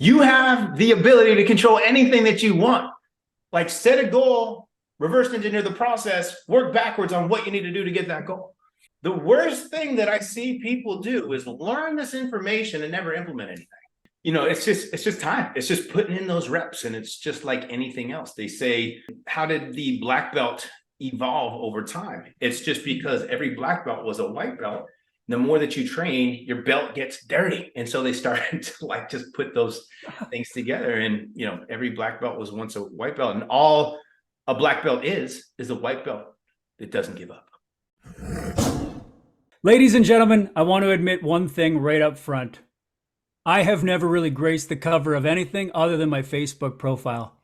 You have the ability to control anything that you want. Like, set a goal, reverse engineer the process, work backwards on what you need to do to get that goal. The worst thing that I see people do is learn this information and never implement anything. It's just time. It's just putting in those reps. And it's just like anything else. They say, how did the black belt evolve over time? It's just because every black belt was a white belt. The more that you train, your belt gets dirty. And so they started to just put those things together. And, every black belt was once a white belt. And all a black belt is a white belt that doesn't give up. Ladies and gentlemen, I want to admit one thing right up front. I have never really graced the cover of anything other than my Facebook profile.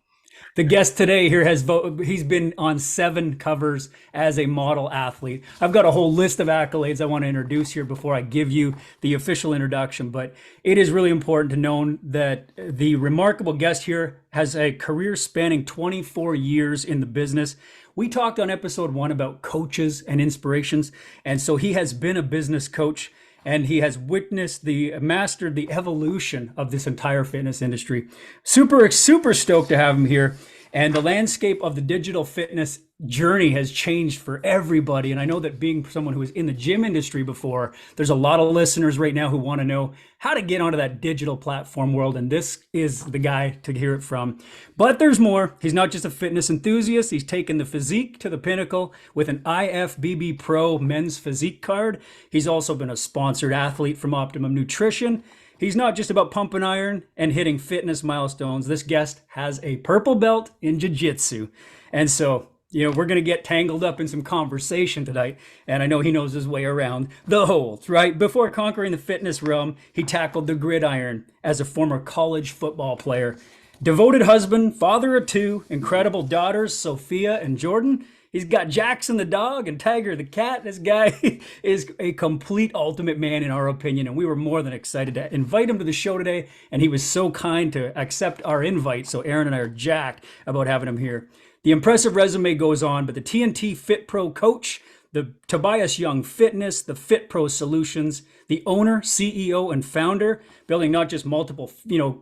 The guest today here he's been on 7 covers as a model athlete. I've got a whole list of accolades I want to introduce here before I give you the official introduction, but it is really important to know that the remarkable guest here has a career spanning 24 years in the business. We talked on episode 1 about coaches and inspirations, and so he has been a business coach and he has mastered the evolution of this entire fitness industry. Super stoked to have him here. And the landscape of the digital fitness journey has changed for everybody. And I know that being someone who was in the gym industry before, there's a lot of listeners right now who want to know how to get onto that digital platform world. And this is the guy to hear it from. But there's more. He's not just a fitness enthusiast. He's taken the physique to the pinnacle with an IFBB Pro men's physique card. He's also been a sponsored athlete from Optimum Nutrition. He's not just about pumping iron and hitting fitness milestones. This guest has a purple belt in jiu-jitsu. And so, we're going to get tangled up in some conversation tonight. And I know he knows his way around the holds, right? Before conquering the fitness realm, he tackled the gridiron as a former college football player. Devoted husband, father of 2, incredible daughters, Sophia and Jordan. He's got Jackson the dog and Tiger the cat. This guy is a complete ultimate man in our opinion, and we were more than excited to invite him to the show today, and he was so kind to accept our invite, so Aaron and I are jacked about having him here. The impressive resume goes on, but the TNT Fit Pro coach, the Tobias Young Fitness, the Fit Pro Solutions, the owner, CEO, and founder, building not just multiple,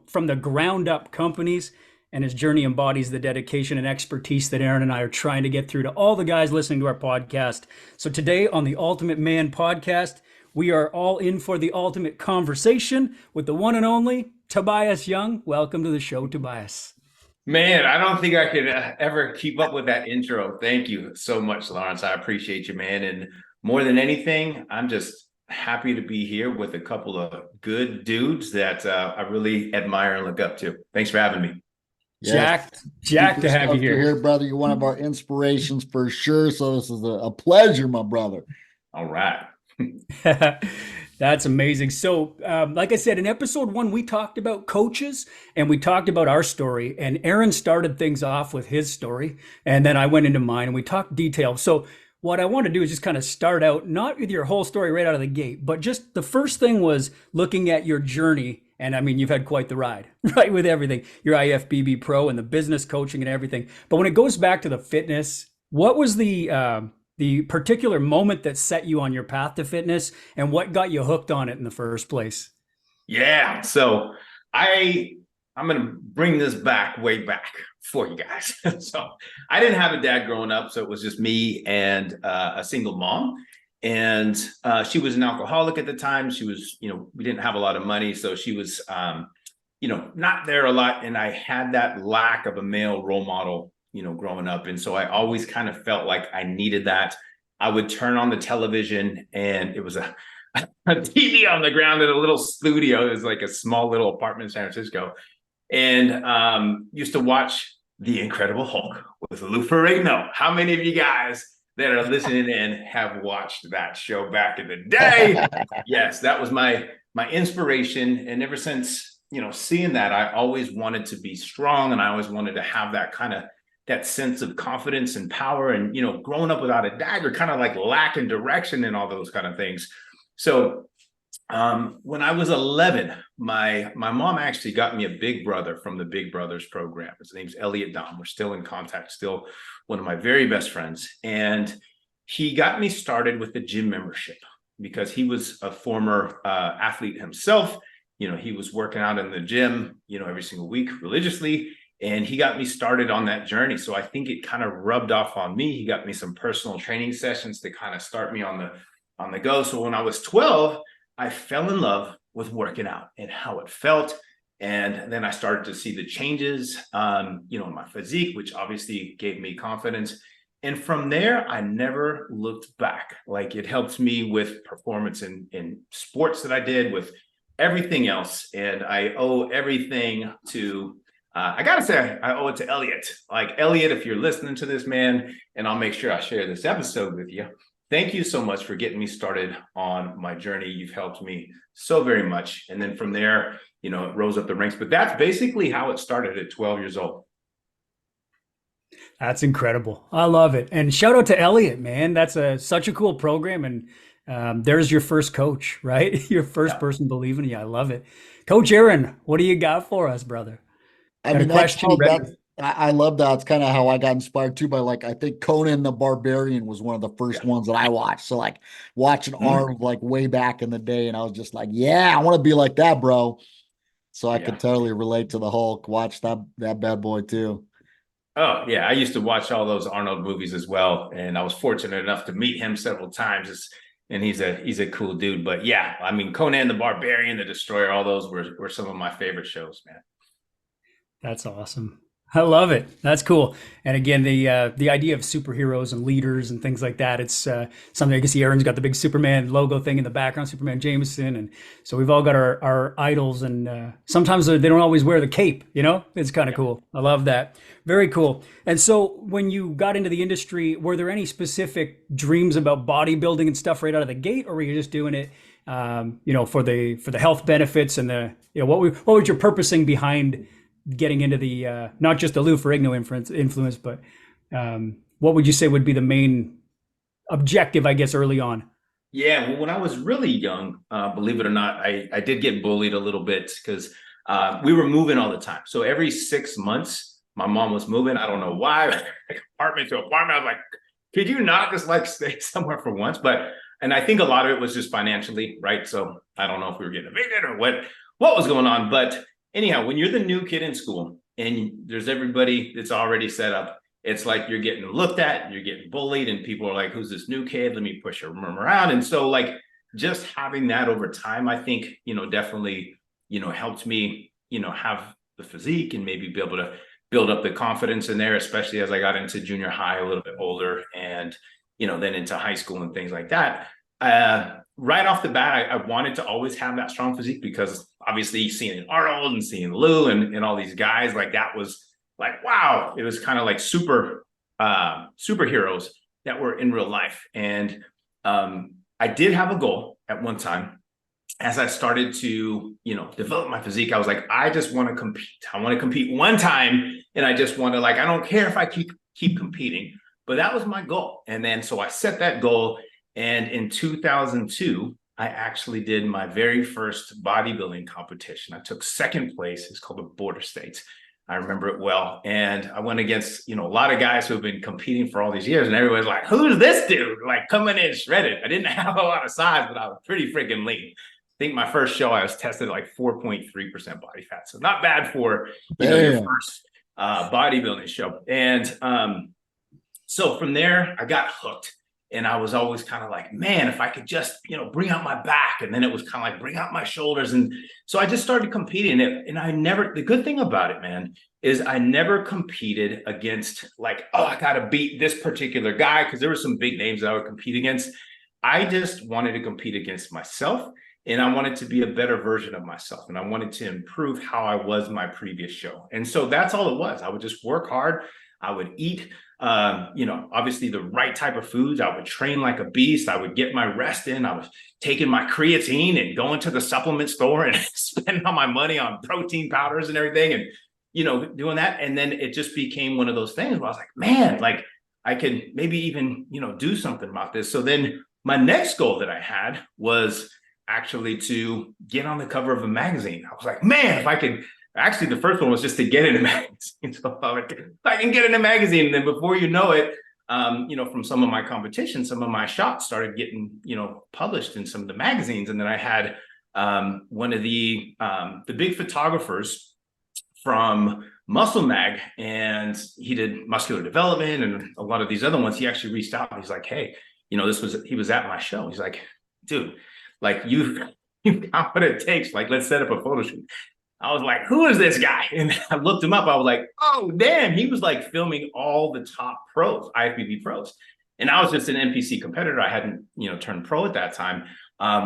from the ground up companies, and his journey embodies the dedication and expertise that Aaron and I are trying to get through to all the guys listening to our podcast. So today on the Ultimate Man podcast, we are all in for the ultimate conversation with the one and only Tobias Young. Welcome to the show, Tobias. Man, I don't think I could ever keep up with that intro. Thank you so much, Lawrence. I appreciate you, man. And more than anything, I'm just happy to be here with a couple of good dudes that I really admire and look up to. Thanks for having me. Yes. Jack to have you here, brother. You're one of our inspirations for sure. So this is a pleasure, my brother. All right. That's amazing. So, like I said, in episode 1, we talked about coaches and we talked about our story, and Aaron started things off with his story, and then I went into mine and we talked detail. So what I want to do is just kind of start out, not with your whole story right out of the gate, but just the first thing was looking at your journey. And I mean, you've had quite the ride, right? With everything, your IFBB Pro and the business coaching and everything. But when it goes back to the fitness, what was the particular moment that set you on your path to fitness, and what got you hooked on it in the first place? Yeah. So I'm going to bring this way back for you guys. So I didn't have a dad growing up. So it was just me and a single mom. And she was an alcoholic at the time. She was, we didn't have a lot of money. So she was, not there a lot. And I had that lack of a male role model, growing up. And so I always kind of felt like I needed that. I would turn on the television and it was a TV on the ground in a little studio. It was like a small little apartment in San Francisco. And used to watch The Incredible Hulk with Lou Ferrigno. How many of you guys that are listening in have watched that show back in the day? Yes, that was my inspiration. And ever since, seeing that, I always wanted to be strong, and I always wanted to have that sense of confidence and power. And, growing up without a dad, you're kind of like lacking direction and all those kind of things. So when I was 11, my mom actually got me a big brother from the Big Brothers program. His name's Elliot Dom. We're still in contact, still one of my very best friends. And he got me started with the gym membership because he was a former athlete himself. he was working out in the gym, every single week religiously. And he got me started on that journey. So I think it kind of rubbed off on me. He got me some personal training sessions to kind of start me on the go. So when I was 12, I fell in love with working out and how it felt. And then I started to see the changes, in my physique, which obviously gave me confidence. And from there, I never looked back. Like, it helped me with performance in sports that I did, with everything else. And I owe everything to, I got to say, I owe it to Elliot. Like, Elliot, if you're listening to this, man, and I'll make sure I share this episode with you. Thank you so much for getting me started on my journey. You've helped me so very much. And then from there, it rose up the ranks. But that's basically how it started at 12 years old. That's incredible. I love it. And shout out to Elliot, man. That's such a cool program. And there's your first coach, right? Your first person believing in you. I love it. Coach Aaron, what do you got for us, brother? I Got a mean, that's question how ready? I love that. It's kind of how I got inspired too by, like, I think Conan the Barbarian was one of the first ones that I watched. So, like, watching Arnold, like, way back in the day, and I was just like, yeah, I want to be like that, bro. So I could totally relate to the Hulk. Watch that bad boy too. Oh, yeah. I used to watch all those Arnold movies as well. And I was fortunate enough to meet him several times. And he's a cool dude. But yeah, I mean, Conan the Barbarian, the Destroyer, all those were some of my favorite shows, man. That's awesome. I love it. That's cool. And again, the idea of superheroes and leaders and things like that, it's something. I guess Aaron's got the big Superman logo thing in the background, Superman Jameson, and so we've all got our idols. And sometimes they don't always wear the cape. It's kind of cool. I love that. Very cool. And so when you got into the industry, were there any specific dreams about bodybuilding and stuff right out of the gate, or were you just doing it, for the health benefits and what was your purposing behind getting into the not just the Lou Ferrigno influence, but what would you say would be the main objective, I guess, early on? Yeah, well, when I was really young, believe it or not, I did get bullied a little bit because we were moving all the time. So every 6 months, my mom was moving. I don't know why, apartment to apartment. I was like, could you not just like stay somewhere for once? And I think a lot of it was just financially, right? So I don't know if we were getting evicted or what was going on, but anyhow, when you're the new kid in school and there's everybody that's already set up, it's like you're getting looked at, you're getting bullied, and people are like, who's this new kid? Let me push him around. And so, like, just having that over time, I think, definitely, helped me, have the physique and maybe be able to build up the confidence in there, especially as I got into junior high, a little bit older, and, then into high school and things like that. Right off the bat, I wanted to always have that strong physique because obviously seeing Arnold and seeing Lou and all these guys, like, that was like, wow, it was kind of like superheroes that were in real life. And I did have a goal at one time as I started to, develop my physique. I was like, I just want to compete. I want to compete one time. And I just want to, like, I don't care if I keep competing, but that was my goal. And then, so I set that goal. And in 2002, I actually did my very first bodybuilding competition. I took second place. It's called the Border States. I remember it well. And I went against, a lot of guys who have been competing for all these years. And everybody's like, who's this dude? Like, coming in shredded. I didn't have a lot of size, but I was pretty freaking lean. I think my first show, I was tested at like 4.3% body fat. So not bad for, your first bodybuilding show. And so from there, I got hooked. And I was always kind of like, man, if I could just, bring out my back. And then it was kind of like, bring out my shoulders. And so I just started competing. And the good thing about it, man, is I never competed against like, oh, I got to beat this particular guy, because there were some big names that I would compete against. I just wanted to compete against myself. And I wanted to be a better version of myself. And I wanted to improve how I was my previous show. And so that's all it was. I would just work hard. I would eat, obviously the right type of foods. I would train like a beast. I would get my rest in. I was taking my creatine and going to the supplement store and spending all my money on protein powders and everything, and, doing that. And then it just became one of those things where I was like, man, like, I can maybe even, do something about this. So then my next goal that I had was actually to get on the cover of a magazine. I was like, man, if I could. Actually, the first one was just to get in a magazine. So I can get in a magazine. And then before you know it, from some of my competition, some of my shots started getting, published in some of the magazines. And then I had one of the big photographers from Muscle Mag, and he did muscular development and a lot of these other ones. He actually reached out. He's like, hey, he was at my show. He's like, dude, like you got what it takes. Like, let's set up a photo shoot. I was like, who is this guy? And I looked him up. I was like, oh, damn. He was like filming all the top pros, IFBB pros. And I was just an NPC competitor. I hadn't, turned pro at that time.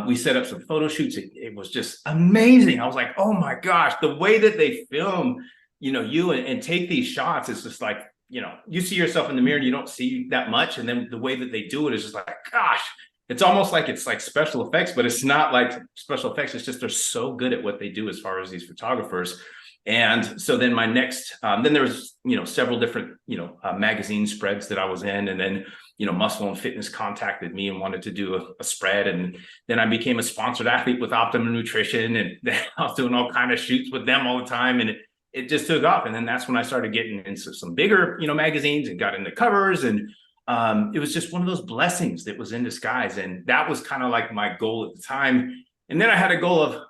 We set up some photo shoots. It was just amazing. I was like, oh my gosh, the way that they film, you and take these shots, it's just like, you see yourself in the mirror and you don't see that much. And then the way that they do it is just like, gosh, it's almost like it's like special effects, but it's not like special effects. It's just they're so good at what they do as far as these photographers. And so then my next, then there was, several different, magazine spreads that I was in. And then, Muscle and Fitness contacted me and wanted to do a spread. And then I became a sponsored athlete with Optimum Nutrition. And then I was doing all kind of shoots with them all the time. And it just took off. And then that's when I started getting into some bigger, magazines and got into covers. And it was just one of those blessings that was in disguise. And that was kind of like my goal at the time. And then I had a goal of,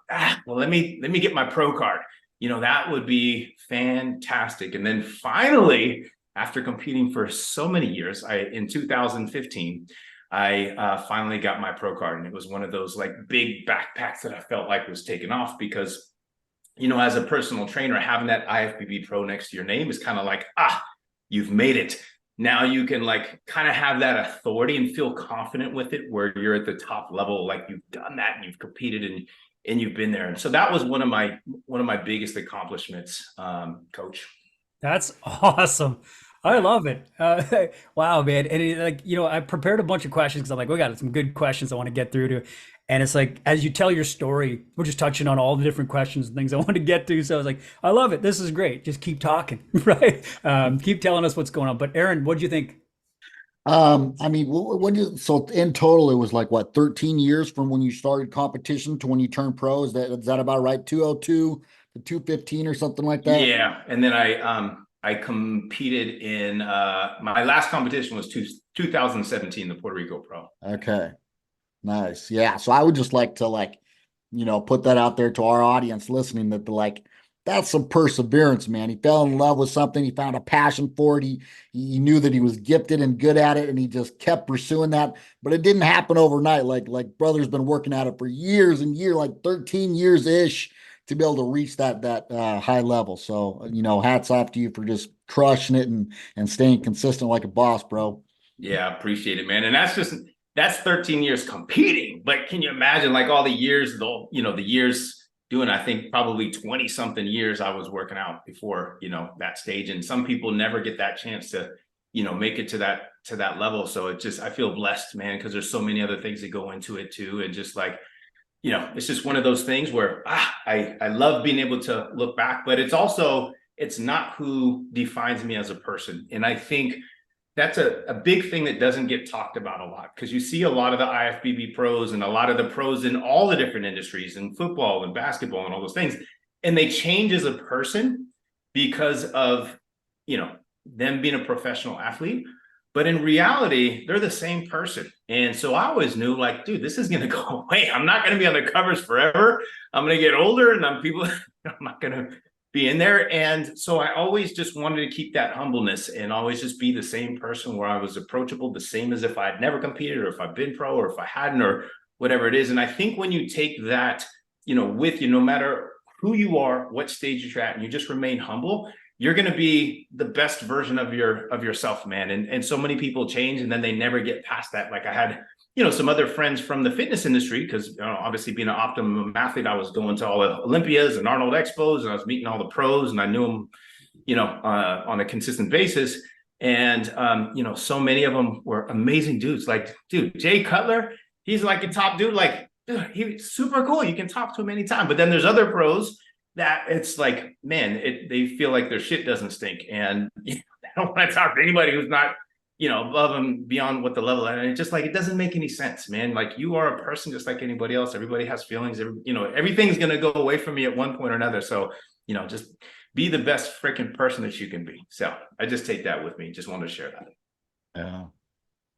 let me get my pro card. That would be fantastic. And then finally, after competing for so many years, in 2015, I finally got my pro card. And it was one of those like big backpacks that I felt like was taking off because, as a personal trainer, having that IFBB pro next to your name is kind of like, you've made it. Now you can like kind of have that authority and feel confident with it where you're at the top level, like you've done that and you've competed and you've been there. And so that was one of my biggest accomplishments, Coach. That's awesome. I love it. Wow, man. And I prepared a bunch of questions because I'm like, we got some good questions I want to get through to. And it's like, as you tell your story, we're just touching on all the different questions and things I want to get to. So I was like, I love it. This is great. Just keep talking, right? Keep telling us what's going on. But Aaron, what do you think? I mean, so in total, it was like what, 13 years from when you started competition to when you turned pro? Is that about right? 202 to 215 or something like that? Yeah. And then I competed in my last competition was 2017, the Puerto Rico Pro. Okay. Nice. Yeah. So I would just like to put that out there to our audience listening that that's some perseverance, man. He fell in love with something. He found a passion for it. He knew that he was gifted and good at it, and he just kept pursuing that. But it didn't happen overnight. Like brother's been working at it for years and years, like 13 years ish, to be able to reach that high level. So hats off to you for just crushing it and staying consistent like a boss, bro. Yeah, appreciate it, man. And that's 13 years competing. But can you imagine like all the years, the years doing, I think probably 20 something years I was working out before, that stage. And some people never get that chance to, make it to that level. So I feel blessed, man, because there's so many other things that go into it too. And just like, it's just one of those things where I love being able to look back, but it's not who defines me as a person. And I think that's a big thing that doesn't get talked about a lot, because you see a lot of the IFBB pros and a lot of the pros in all the different industries, in football and basketball and all those things, and they change as a person because of them being a professional athlete. But in reality, they're the same person. And so I always knew, like, dude, this is going to go away. I'm not going to be on the covers forever. I'm going to get older and I'm not going to be in there. And so I always just wanted to keep that humbleness and always just be the same person where I was approachable, the same as if I'd never competed or if I've been pro or if I hadn't or whatever it is. And I think when you take that, with you, no matter who you are, what stage you're at, and you just remain humble, you're going to be the best version of yourself, man. And so many people change and then they never get past that. Like I had, some other friends from the fitness industry, because obviously being an Optimum athlete, I was going to all the Olympias and Arnold Expos, and I was meeting all the pros, and I knew them, on a consistent basis. And so many of them were amazing dudes. Like, dude, Jay Cutler, he's like a top dude. Like, dude, he's super cool. You can talk to him anytime. But then there's other pros that it's like, man, they feel like their shit doesn't stink, and I don't want to talk to anybody who's not above and beyond what the level. And it's just like, it doesn't make any sense, man. Like, you are a person just like anybody else. Everybody has feelings. Everything's going to go away from you at one point or another. So, just be the best freaking person that you can be. So I just take that with me. Just wanted to share that. Yeah.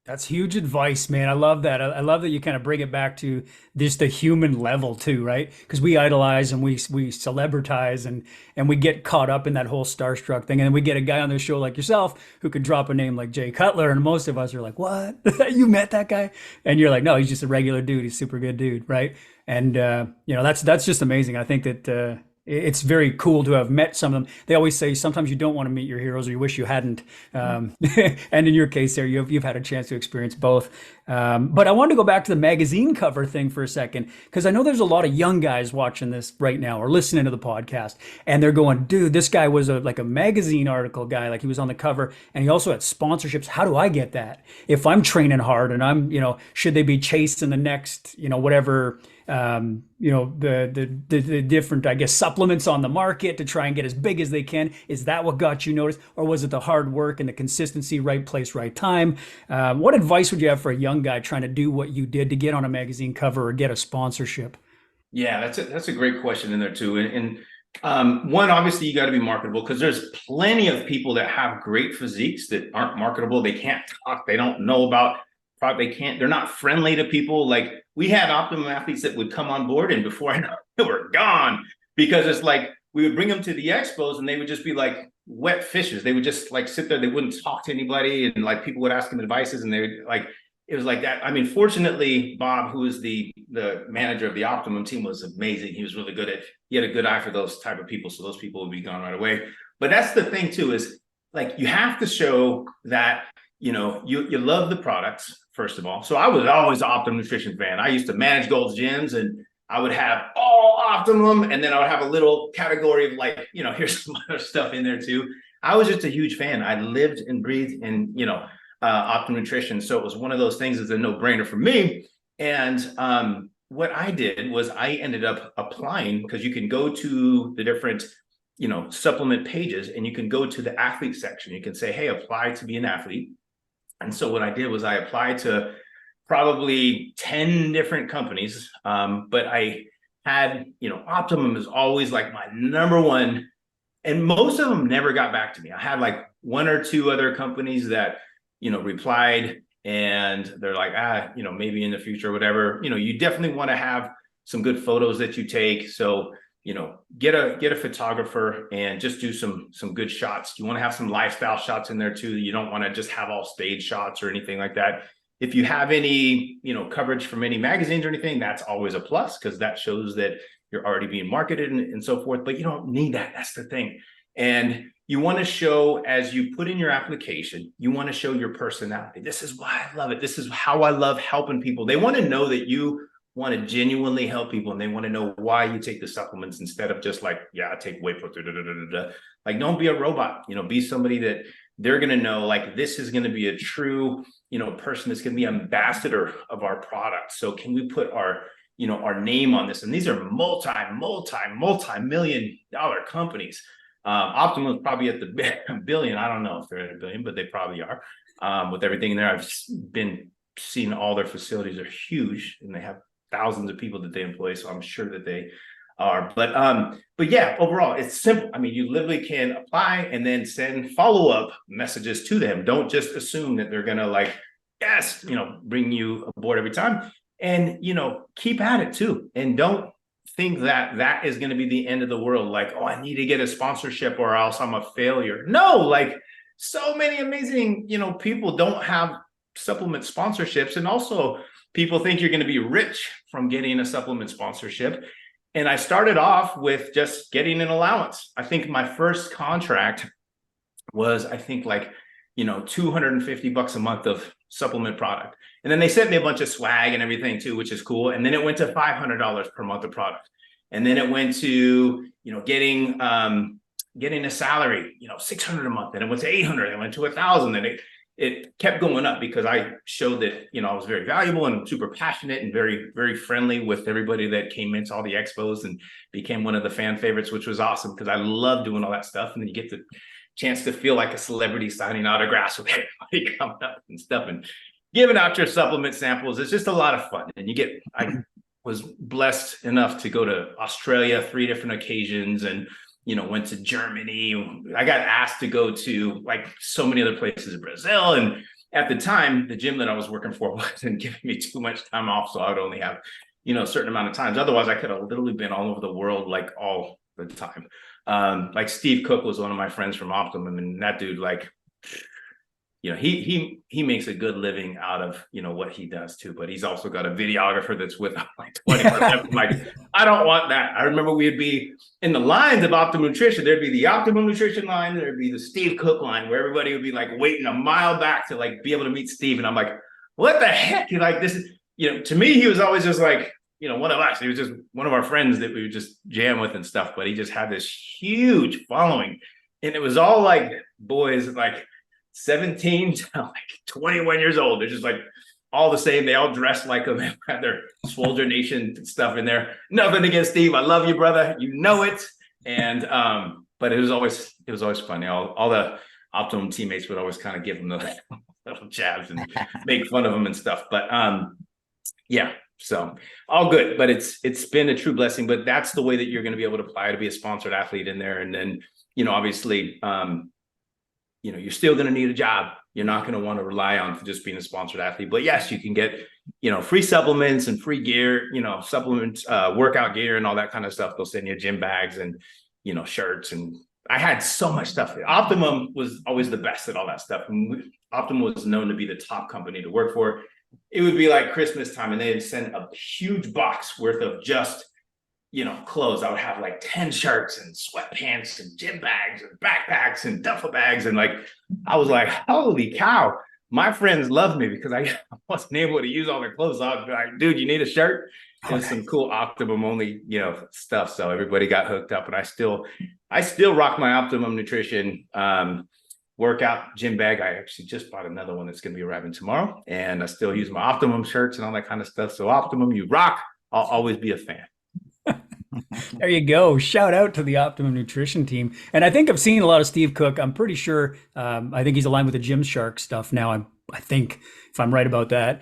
That's huge advice, man. I love that. I love that you kind of bring it back to just the human level too, right? Because we idolize and we celebritize and we get caught up in that whole starstruck thing. And then we get a guy on the show like yourself who could drop a name like Jay Cutler, and most of us are like, "What? You met that guy?" And you're like, "No, he's just a regular dude. He's a super good dude, right?" And that's just amazing. I think that it's very cool to have met some of them. They always say sometimes you don't want to meet your heroes, or you wish you hadn't. And in your case, there you've had a chance to experience both. But I wanted to go back to the magazine cover thing for a second, because I know there's a lot of young guys watching this right now or listening to the podcast, and they're going, "Dude, this guy was like a magazine article guy. Like he was on the cover, and he also had sponsorships. How do I get that? If I'm training hard and I'm, should they be chasing the next, whatever." The different, I guess, supplements on the market to try and get as big as they can. Is that what got you noticed, or was it the hard work and the consistency, right place, right time? What advice would you have for a young guy trying to do what you did to get on a magazine cover or get a sponsorship? Yeah, that's a great question in there too. And one, obviously, you got to be marketable, because there's plenty of people that have great physiques that aren't marketable. They can't talk. They don't know about product. They're not friendly to people. Like, we had Optimum athletes that would come on board, and before I know, they were gone, because it's like we would bring them to the expos and they would just be like wet fishes. They would just like sit there. They wouldn't talk to anybody, and like people would ask them advices, and they would like, it was like that. I mean, fortunately, Bob, who is the manager of the Optimum team, was amazing. He was really good he had a good eye for those type of people. So those people would be gone right away. But that's the thing too, is like, you have to show that, you love the products, first of all. So I was always an Optimum Nutrition fan. I used to manage Gold's Gyms, and I would have all Optimum, and then I would have a little category of like, here's some other stuff in there too. I was just a huge fan. I lived and breathed in, Optimum Nutrition. So it was one of those things that's a no-brainer for me. And what I did was I ended up applying, because you can go to the different, supplement pages, and you can go to the athlete section. You can say, hey, apply to be an athlete. And so what I did was I applied to probably 10 different companies. But I had, Optimum is always like my number one. And most of them never got back to me. I had like one or two other companies that, replied, and they're like, maybe in the future, whatever. You definitely want to have some good photos that you take. So, get a photographer and just do some good shots. You want to have some lifestyle shots in there too. You don't want to just have all stage shots or anything like that. If you have any, coverage from any magazines or anything, that's always a plus, because that shows that you're already being marketed and so forth. But you don't need that. That's the thing. And you want to show, as you put in your application, you want to show your personality. This is why I love it. This is how I love helping people. They want to know that you want to genuinely help people, and they want to know why you take the supplements, instead of just like, yeah, I take whey protein. Like, don't be a robot. Be somebody that they're going to know, like, this is going to be a true, person that's going to be ambassador of our product. So can we put our name on this? And these are multi-million dollar companies. Optimum is probably at the billion. I don't know if they're at a billion, but they probably are. With everything in there, I've been seeing all their facilities are huge, and they have thousands of people that they employ. So I'm sure that they are. But yeah, overall, it's simple. I mean, you literally can apply and then send follow-up messages to them. Don't just assume that they're gonna like, yes, bring you aboard every time. And keep at it too. And don't think that that is going to be the end of the world. Like, oh, I need to get a sponsorship or else I'm a failure. No, like, so many amazing, people don't have supplement sponsorships. And also, people think you're going to be rich from getting a supplement sponsorship. And I started off with just getting an allowance. I think my first contract was, like, $250 a month of supplement product. And then they sent me a bunch of swag and everything too, which is cool. And then it went to $500 per month of product. And then it went to, getting a salary, $600 a month. And it went to $800. It went to $1,000. And it kept going up, because I showed that, I was very valuable and super passionate and very, very friendly with everybody that came into all the expos, and became one of the fan favorites, which was awesome, because I love doing all that stuff. And then you get the chance to feel like a celebrity, signing autographs with everybody coming up and stuff and giving out your supplement samples. It's just a lot of fun. And I was blessed enough to go to Australia 3 different occasions, and went to Germany. I got asked to go to like so many other places in Brazil, and at the time, the gym that I was working for wasn't giving me too much time off. So I would only have, a certain amount of times. Otherwise, I could have literally been all over the world, like all the time. Like Steve Cook was one of my friends from Optimum, and that dude, like, he makes a good living out of what he does too. But he's also got a videographer that's with him like 24/7. Like, I don't want that. I remember we'd be in the lines of Optimum Nutrition. There'd be the Optimum Nutrition line, there'd be the Steve Cook line, where everybody would be like waiting a mile back to like be able to meet Steve. And I'm like, what the heck? Like, this is, to me, he was always just like, one of us. He was just one of our friends that we would just jam with and stuff. But he just had this huge following, and it was all like boys like 17 to like 21 years old. They're just like all the same. They all dress like them, had their Swolger Nation stuff in there. Nothing against Steve. I love you, brother. You know it. And but it was always funny. All the Optimum teammates would always kind of give them the little jabs and make fun of them and stuff. But yeah, so all good. But it's been a true blessing. But that's the way that you're going to be able to apply to be a sponsored athlete in there. And then obviously you're still going to need a job. You're not going to want to rely on just being a sponsored athlete. But yes, you can get, free supplements and free gear, supplements, workout gear and all that kind of stuff. They'll send you gym bags and, shirts. And I had so much stuff. Optimum was always the best at all that stuff. And Optimum was known to be the top company to work for. It would be like Christmas time and they'd send a huge box worth of just clothes. I would have like 10 shirts and sweatpants and gym bags and backpacks and duffel bags. And like, I was like, holy cow, my friends loved me because I wasn't able to use all their clothes. So I was like, dude, you need a shirt? And some cool Optimum only, stuff. So everybody got hooked up, and I still rock my Optimum Nutrition workout gym bag. I actually just bought another one that's going to be arriving tomorrow, and I still use my Optimum shirts and all that kind of stuff. So Optimum, you rock. I'll always be a fan. There you go. Shout out to the Optimum Nutrition team. And I think I've seen a lot of Steve Cook. I'm pretty sure. I think he's aligned with the Gymshark stuff now. I think, if I'm right about that.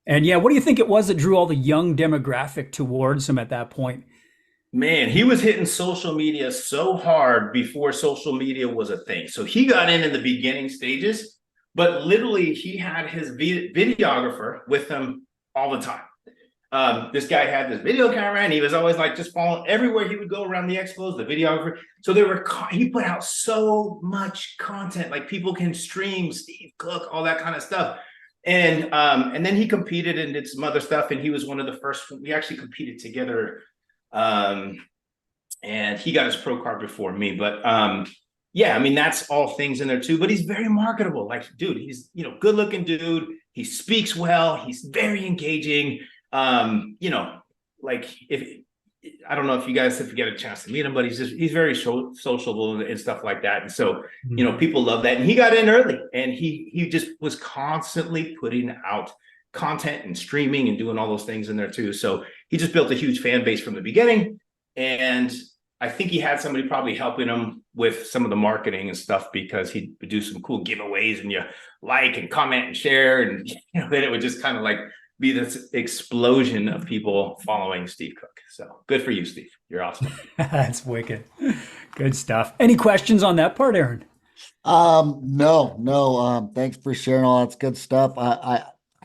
And yeah, what do you think it was that drew all the young demographic towards him at that point? Man, he was hitting social media so hard before social media was a thing. So he got in the beginning stages, but literally he had his videographer with him all the time. This guy had this video camera, and he was always like just following everywhere he would go around the expos, the videographer. So he put out so much content, like people can stream Steve Cook, all that kind of stuff. And then he competed and did some other stuff. And he was one of the first, we actually competed together. And he got his pro card before me, but yeah, I mean, that's all things in there too, but he's very marketable. Like, dude, he's, good looking dude. He speaks well. He's very engaging. Like I don't know if you get a chance to meet him, but he's very sociable and stuff like that. And so, people love that. And he got in early, and he just was constantly putting out content and streaming and doing all those things in there too. So he just built a huge fan base from the beginning. And I think he had somebody probably helping him with some of the marketing and stuff, because he would do some cool giveaways, and you like and comment and share. And then it would just kind of like be this explosion of people following Steve Cook. So good for you, Steve. You're awesome. That's wicked. Good stuff. Any questions on that part, Aaron? No. Thanks for sharing all that's good stuff. I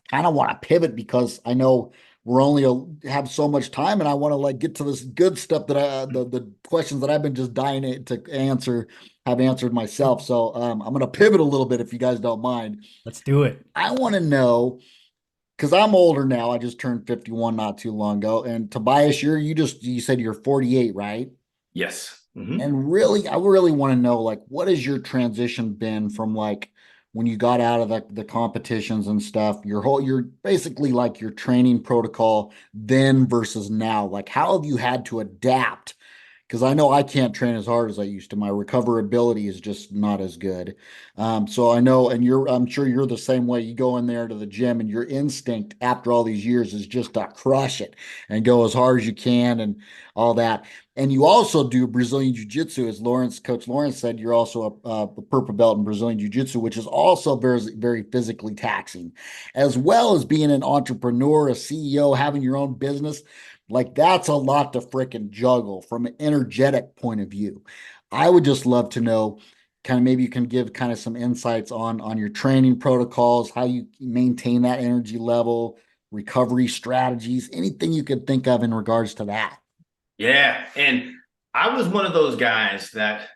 kind of want to pivot because I know we're only have so much time, and I want to like get to this good stuff that the questions that I've been just dying to answer have answered myself. So I'm going to pivot a little bit if you guys don't mind. Let's do it. I want to know, because I'm older now. I just turned 51 not too long ago. And Tobias, you said you're 48, right? Yes. Mm-hmm. And really, I really want to know, like, what has your transition been from like when you got out of the competitions and stuff, you're basically like your training protocol then versus now? Like, how have you had to adapt? Because I know I can't train as hard as I used to. My recoverability is just not as good. So I know, and I'm sure you're the same way. You go in there to the gym, and your instinct after all these years is just to crush it and go as hard as you can and all that. And you also do Brazilian Jiu-Jitsu, as Coach Lawrence said. You're also a purple belt in Brazilian Jiu-Jitsu, which is also very, very physically taxing, as well as being an entrepreneur, a CEO, having your own business. Like, that's a lot to frickin' juggle from an energetic point of view. I would just love to know, kind of maybe you can give kind of some insights on your training protocols, how you maintain that energy level, recovery strategies, anything you could think of in regards to that. Yeah. And I was one of those guys that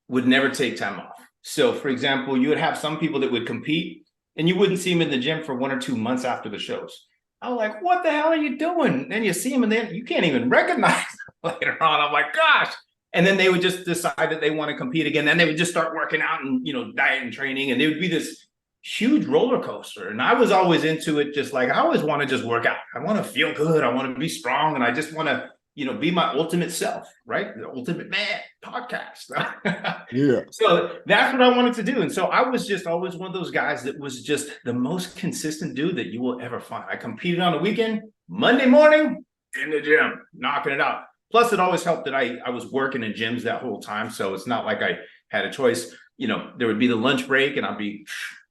would never take time off. So, for example, you would have some people that would compete and you wouldn't see them in the gym for 1 or 2 months after the shows. I was like, what the hell are you doing? Then you see them and then you can't even recognize them later on. I'm like, gosh. And then they would just decide that they want to compete again. Then they would just start working out and, diet and training. And it would be this huge roller coaster. And I was always into it, just like I always want to just work out. I want to feel good. I want to be strong. And I just want to, be my ultimate self, right? The Ultimate Man podcast. Yeah. So that's what I wanted to do. And so I was just always one of those guys that was just the most consistent dude that you will ever find. I competed on the weekend, Monday morning in the gym, knocking it out. Plus, it always helped that I was working in gyms that whole time. So it's not like I had a choice. There would be the lunch break and I'd be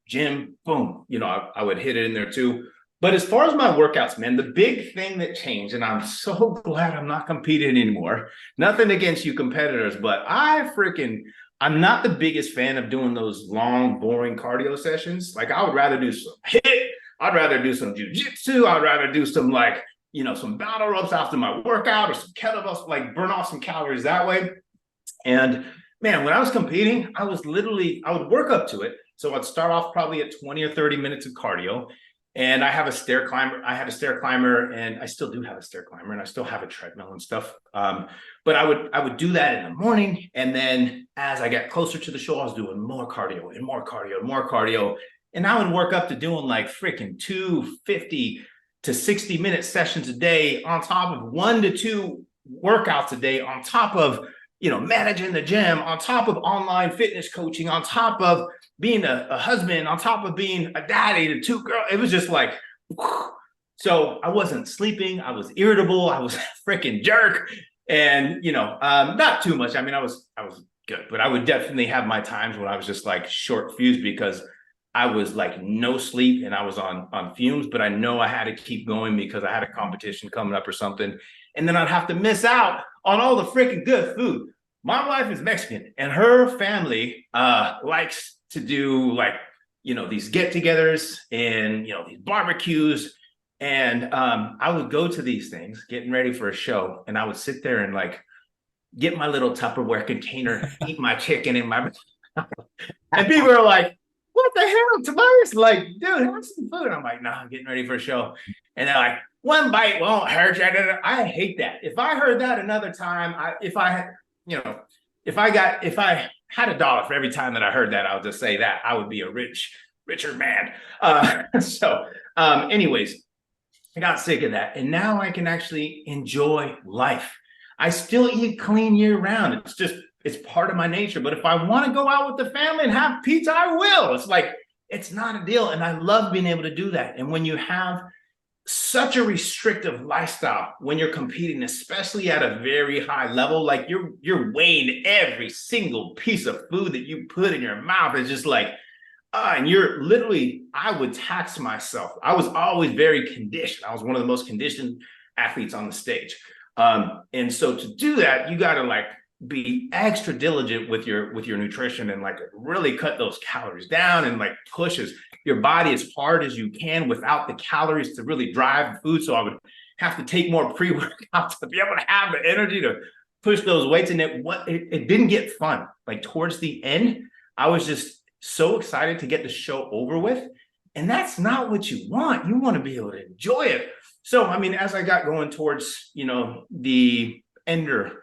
gym, boom. I would hit it in there too. But as far as my workouts, man, the big thing that changed, and I'm so glad I'm not competing anymore. Nothing against you competitors, but I'm not the biggest fan of doing those long, boring cardio sessions. Like I would rather do some HIIT. I'd rather do some jujitsu. I'd rather do some some battle ropes after my workout or some kettlebells, like burn off some calories that way. And man, when I was competing, I would work up to it. So I'd start off probably at 20 or 30 minutes of cardio. And I have a stair climber. I had a stair climber, and I still do have a stair climber, and I still have a treadmill and stuff. But I would do that in the morning, and then as I got closer to the show, I was doing more cardio and more cardio and more cardio, and I would work up to doing like freaking 250 to 60-minute sessions a day, on top of 1 to 2 workouts a day, on top of managing the gym, on top of online fitness coaching, on top of being a husband, on top of being a daddy to 2 girls. It was just like, so I wasn't sleeping. I was irritable. I was a freaking jerk. And, not too much. I mean, I was good, but I would definitely have my times when I was just like short fused because I was like no sleep and I was on fumes, but I know I had to keep going because I had a competition coming up or something. And then I'd have to miss out on all the freaking good food. My wife is Mexican and her family likes to do these get-togethers and, these barbecues. And I would go to these things getting ready for a show. And I would sit there and get my little Tupperware container, eat my chicken in my, and people are like, what the hell, Tobias? Like, dude, have some food. I'm like, no, I'm getting ready for a show. And they're like, one bite won't hurt you. I hate that. If I heard that another time, if I had $1 for every time that I heard that, I'll just say that I would be a richer man. Anyways, I got sick of that. And now I can actually enjoy life. I still eat clean year round. It's part of my nature. But if I want to go out with the family and have pizza, I will. It's not a deal. And I love being able to do that. And when you have such a restrictive lifestyle, when you're competing, especially at a very high level, like you're weighing every single piece of food that you put in your mouth. It's just like, and you're literally, I would tax myself. I was always very conditioned. I was one of the most conditioned athletes on the stage. And so to do that, you got to be extra diligent with your nutrition and really cut those calories down and push your body as hard as you can without the calories to really drive the food. So I would have to take more pre-workout to be able to have the energy to push those weights. And it didn't get fun. Towards the end, I was just so excited to get the show over with. And that's not what you want. You want to be able to enjoy it. So, I mean, as I got going towards, the ender,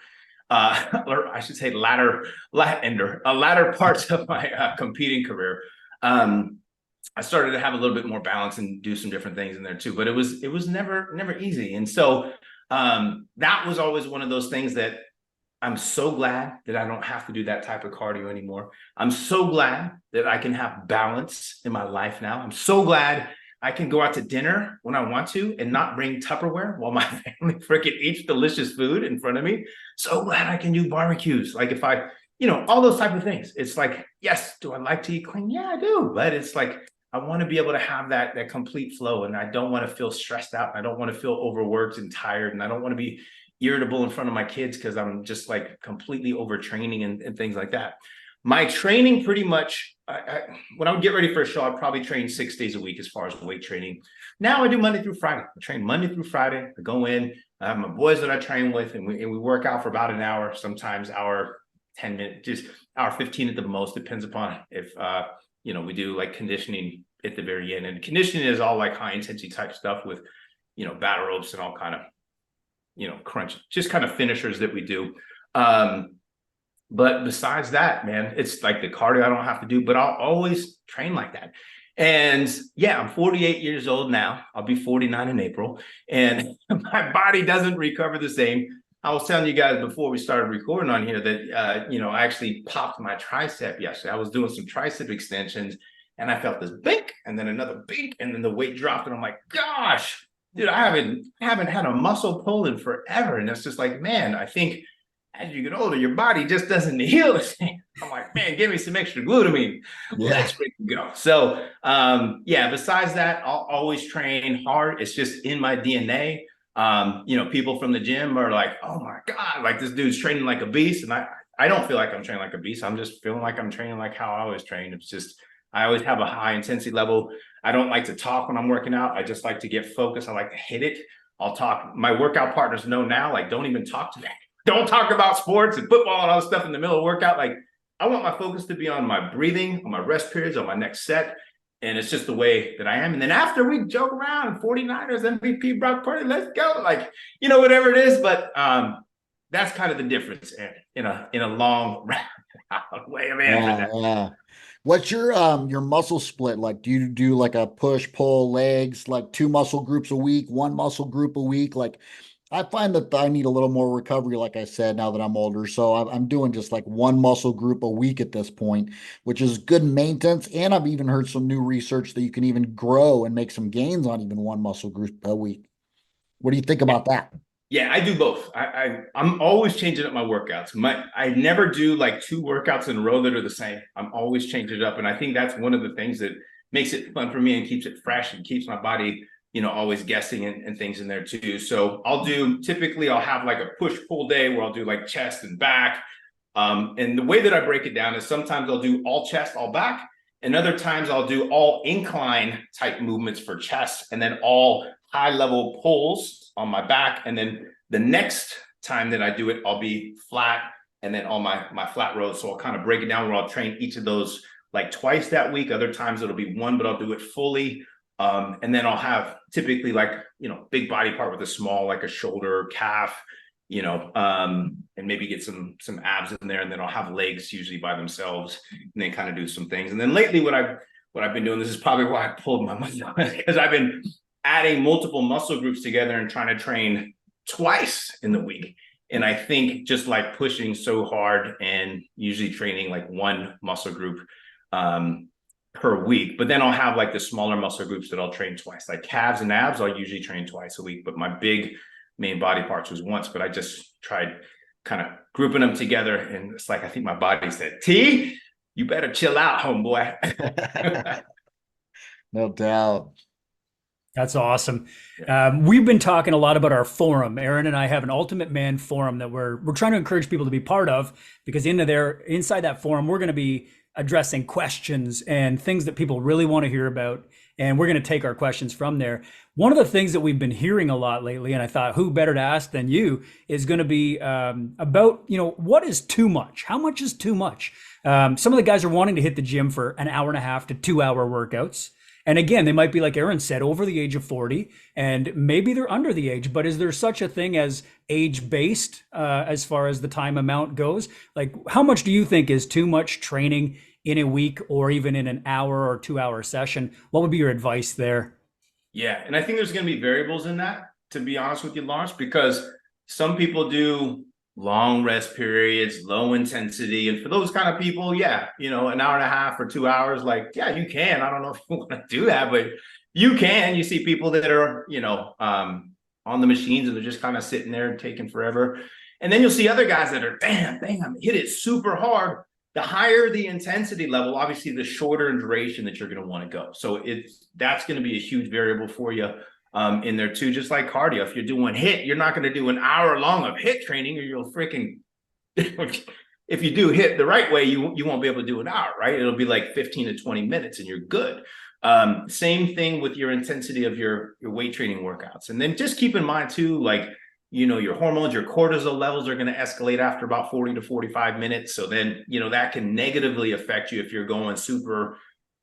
or I should say latter parts of my competing career, I started to have a little bit more balance and do some different things in there too. But it was never easy. And so that was always one of those things that I'm so glad that I don't have to do that type of cardio anymore. I'm so glad that I can have balance in my life now. I'm so glad I can go out to dinner when I want to and not bring Tupperware while my family freaking eats delicious food in front of me. So glad I can do barbecues. If I, all those type of things. It's yes, do I like to eat clean? Yeah, I do. But it's I want to be able to have that complete flow, and I don't want to feel stressed out. I don't want to feel overworked and tired, and I don't want to be irritable in front of my kids because I'm just completely overtraining and things like that. My training pretty much, when I would get ready for a show, I'd probably train 6 days a week as far as weight training. Now I do Monday through Friday. I train Monday through Friday. I go in, I have my boys that I train with, and we work out for about an hour, sometimes hour 10 minutes, just hour 15 at the most, depends upon if, we do like conditioning at the very end. And conditioning is all like high intensity type stuff with, battle ropes and all kind of, crunch, just kind of finishers that we do. But besides that, man, it's like the cardio I don't have to do, but I'll always train like that. And yeah, I'm 48 years old now. I'll be 49 in April, and my body doesn't recover the same. I was telling you guys before we started recording on here that, I actually popped my tricep yesterday. I was doing some tricep extensions, and I felt this bink, and then another bink, and then the weight dropped, and I'm like, gosh, dude, I haven't had a muscle pull in forever. And it's just like, man, I think as you get older, your body just doesn't heal the same. I'm like, man, give me some extra glutamine. Yeah. Let's go. So, besides that, I'll always train hard. It's just in my DNA. People from the gym are like, oh my God, like this dude's training like a beast. And I don't feel like I'm training like a beast. I'm just feeling like I'm training like how I always train. It's just, I always have a high intensity level. I don't like to talk when I'm working out. I just like to get focused. I like to hit it. I'll talk. My workout partners know now, like, don't even talk to me. Don't talk about sports and football and all this stuff in the middle of workout. Like, I want my focus to be on my breathing, on my rest periods, on my next set. And it's just the way that I am. And then after we joke around, 49ers, MVP, Brock Purdy, let's go. Like, whatever it is. But that's kind of the difference in a long way of answering that. Yeah. What's your muscle split like? Do you do like a push, pull, legs, like 2 muscle groups a week, 1 muscle group a week? Like, I find that I need a little more recovery, like I said, now that I'm older. So I'm doing just like 1 muscle group a week at this point, which is good maintenance. And I've even heard some new research that you can even grow and make some gains on even 1 muscle group a week. What do you think about that? Yeah, I do both. I'm always changing up my workouts. I never do like 2 workouts in a row that are the same. I'm always changing it up. And I think that's one of the things that makes it fun for me and keeps it fresh and keeps my body, always guessing and things in there too. So typically I'll have like a push-pull day where I'll do like chest and back. And the way that I break it down is sometimes I'll do all chest, all back. And other times I'll do all incline type movements for chest and then all high level pulls on my back. And then the next time that I do it, I'll be flat and then all my flat rows. So I'll kind of break it down where I'll train each of those like twice that week. Other times it'll be 1, but I'll do it fully. And then I'll have typically like, big body part with a small, like a shoulder, calf, and maybe get some abs in there. And then I'll have legs usually by themselves and then kind of do some things. And then lately what I've been doing, this is probably why I pulled my muscle, because I've been adding multiple muscle groups together and trying to train twice in the week. And I think just like pushing so hard and usually training like 1 muscle group per week, but then I'll have like the smaller muscle groups that I'll train twice, like calves and abs. I'll usually train twice a week, but my big main body parts was once, but I just tried kind of grouping them together. And it's like, I think my body said, T, you better chill out, homeboy. No doubt. That's awesome. We've been talking a lot about our forum. Aaron and I have an Ultimate Man forum that we're trying to encourage people to be part of, because inside that forum, we're going to be addressing questions and things that people really want to hear about. And we're going to take our questions from there. One of the things that we've been hearing a lot lately, and I thought who better to ask than you, is going to be about, what is too much? How much is too much? Some of the guys are wanting to hit the gym for an hour and a half to 2 hour workouts. And again, they might be, like Aaron said, over the age of 40, and maybe they're under the age, but is there such a thing as age-based as far as the time amount goes? Like, how much do you think is too much training in a week or even in an hour or 2 hour session? What would be your advice there? Yeah, and I think there's going to be variables in that, to be honest with you, Lawrence, because some people do long rest periods, low intensity. And for those kind of people, yeah, an hour and a half or 2 hours, like, yeah, you can. I don't know if you want to do that, but you can. You see people that are, on the machines and they're just kind of sitting there taking forever. And then you'll see other guys that are, bam, hit it super hard. The higher the intensity level, obviously the shorter in duration that you're going to want to go. So that's going to be a huge variable for you. In there too, just like cardio. If you're doing HIIT, you're not going to do an hour long of HIIT training, or you'll freaking if you do hit the right way, you won't be able to do an hour, right? It'll be like 15 to 20 minutes and you're good. Same thing with your intensity of your weight training workouts. And then just keep in mind too, like, your hormones, your cortisol levels are going to escalate after about 40 to 45 minutes. So then, that can negatively affect you if you're going super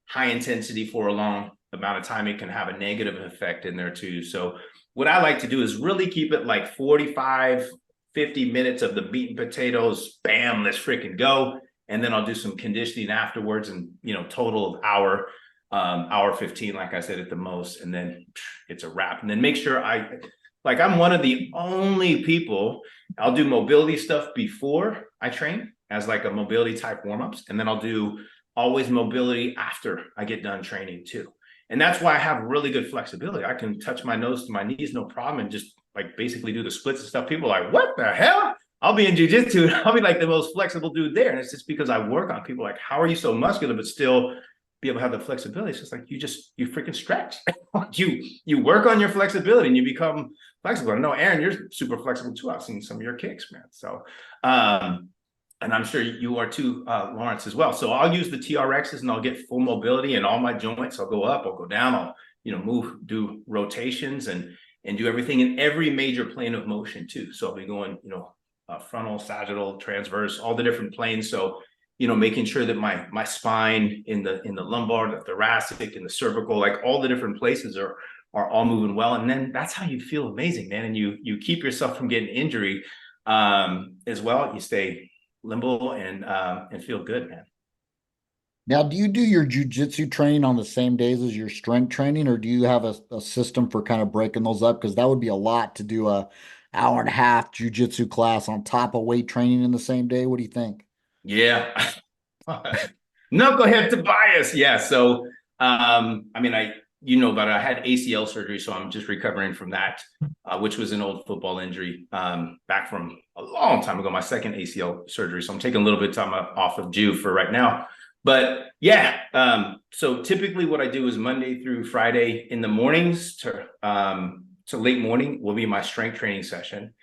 high intensity for a long amount of time. It can have a negative effect in there too. So what I like to do is really keep it like 45, 50 minutes of the meat and potatoes. Bam, let's freaking go. And then I'll do some conditioning afterwards, and total of hour 15, like I said, at the most, and then it's a wrap. And then make sure I'm one of the only people, I'll do mobility stuff before I train as like a mobility type warm-ups. And then I'll do always mobility after I get done training too. And that's why I have really good flexibility. I can touch my nose to my knees, no problem, and just like basically do the splits and stuff. People are like, what the hell? I'll be in jiu-jitsu and I'll be like the most flexible dude there. And it's just because I work on people like, how are you so muscular, but still be able to have the flexibility? It's just like, you freaking stretch. you work on your flexibility and you become flexible. I know, Aaron, you're super flexible too. I've seen some of your kicks, man. So, and I'm sure you are too, Lawrence, as well. So I'll use the TRXs and I'll get full mobility in all my joints. I'll go up, I'll go down, I'll, move, do rotations and do everything in every major plane of motion too. So I'll be going, frontal, sagittal, transverse, all the different planes. So, making sure that my spine in the lumbar, the thoracic, and the cervical, like all the different places are all moving well. And then that's how you feel amazing, man. And you keep yourself from getting injury as well. You stay limbo and feel good, man. Now, do you do your jujitsu training on the same days as your strength training, or do you have a system for kind of breaking those up? Because that would be a lot to do a hour and a half jujitsu class on top of weight training in the same day. What do you think? Yeah. Knucklehead Tobias. Yeah. So, but I had ACL surgery, so I'm just recovering from that, which was an old football injury back from a long time ago, my second ACL surgery. So I'm taking a little bit of time off of Jew for right now. But yeah, so typically what I do is Monday through Friday in the mornings to late morning will be my strength training session.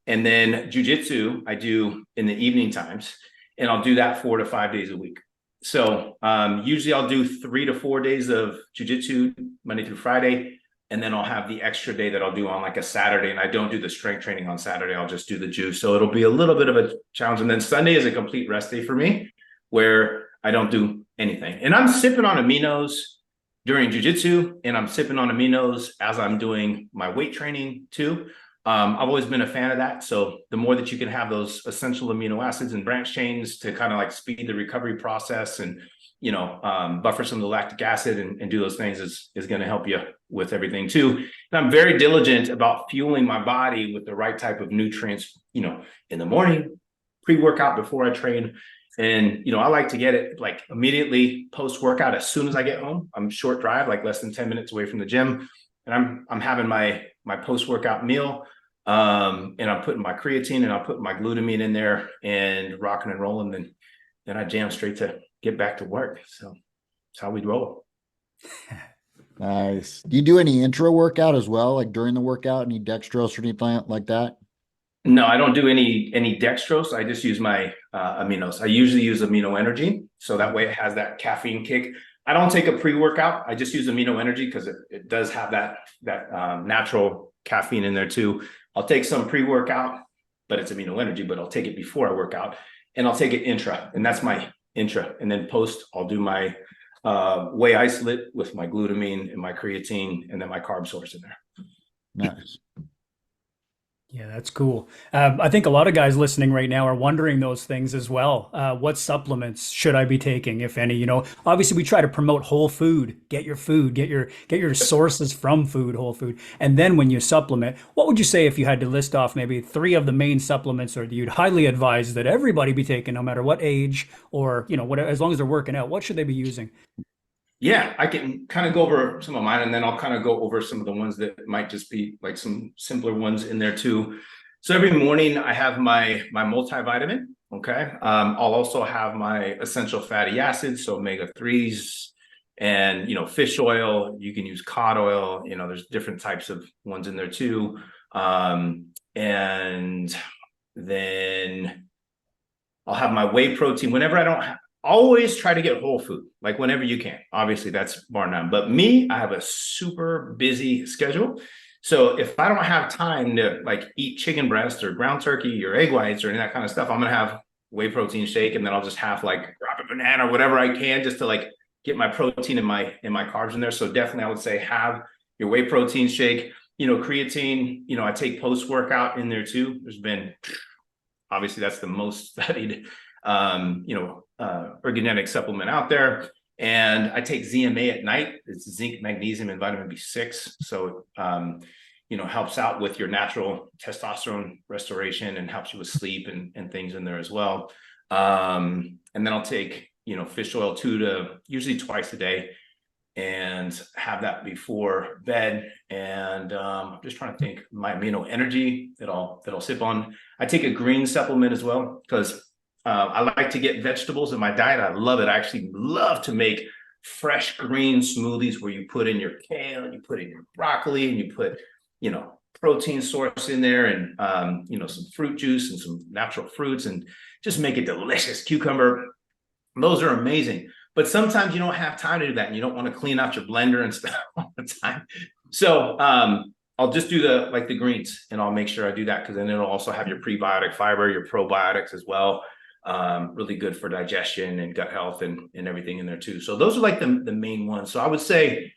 And then jujitsu I do in the evening times, and I'll do that 4 to 5 days a week. So usually I'll do 3 to 4 days of jujitsu Monday through Friday, and then I'll have the extra day that I'll do on like a Saturday. And I don't do the strength training on Saturday. I'll just do the jiu. So it'll be a little bit of a challenge. And then Sunday is a complete rest day for me, where I don't do anything. And I'm sipping on aminos during jujitsu, and I'm sipping on aminos as I'm doing my weight training too. I've always been a fan of that. So the more that you can have those essential amino acids and branch chains to kind of like speed the recovery process and, buffer some of the lactic acid and do those things is going to help you with everything too. And I'm very diligent about fueling my body with the right type of nutrients, in the morning, pre-workout before I train. And, I like to get it like immediately post-workout. As soon as I get home, I'm short drive, like less than 10 minutes away from the gym. And I'm having my post-workout meal. And I'm putting my creatine and I'll put my glutamine in there and rocking and rolling. Then I jam straight to get back to work. So that's how we roll. Nice. Do you do any intra workout as well? Like during the workout, any dextrose or anything like that? No, I don't do any dextrose. I just use my aminos. I usually use amino energy, so that way it has that caffeine kick. I don't take a pre-workout. I just use amino energy because it does have that natural caffeine in there too. I'll take some pre-workout, but it's amino energy, but I'll take it before I work out, and I'll take it intra, and that's my intra. And then post, I'll do my whey isolate with my glutamine and my creatine, and then my carb source in there. Nice. Yeah, that's cool. I think a lot of guys listening right now are wondering those things as well. What supplements should I be taking, if any? Obviously we try to promote whole food. Get your food, get your sources from food, whole food. And then when you supplement, what would you say if you had to list off maybe 3 of the main supplements, or you'd highly advise that everybody be taking, no matter what age or, whatever, as long as they're working out? What should they be using? Yeah, I can kind of go over some of mine, and then I'll kind of go over some of the ones that might just be like some simpler ones in there too. So every morning I have my multivitamin. Okay. I'll also have my essential fatty acids, so omega-3s, and fish oil. You can use cod oil. There's different types of ones in there too. And then I'll have my whey protein whenever I don't have, always try to get whole food, like whenever you can. Obviously, that's bar none. But me, I have a super busy schedule. So if I don't have time to like eat chicken breast or ground turkey or egg whites or any of that kind of stuff, I'm gonna have whey protein shake, and then I'll just have like grab a banana or whatever I can just to like get my protein and my carbs in there. So definitely I would say have your whey protein shake. Creatine, I take post-workout in there too. There's been, obviously that's the most studied ergonomic supplement out there. And I take ZMA at night. It's zinc, magnesium, and vitamin B6. So helps out with your natural testosterone restoration and helps you with sleep and things in there as well. And then I'll take, fish oil 2 to usually twice a day, and have that before bed. And I'm just trying to think, my amino energy that I'll sip on. I take a green supplement as well, because I like to get vegetables in my diet. I love it. I actually love to make fresh green smoothies where you put in your kale and you put in your broccoli and you put, protein source in there, and some fruit juice and some natural fruits, and just make it delicious. Cucumber, those are amazing. But sometimes you don't have time to do that, and you don't want to clean out your blender and stuff all the time. So I'll just do the greens, and I'll make sure I do that, because then it'll also have your prebiotic fiber, your probiotics as well. Really good for digestion and gut health and everything in there too. So those are like the main ones. So I would say,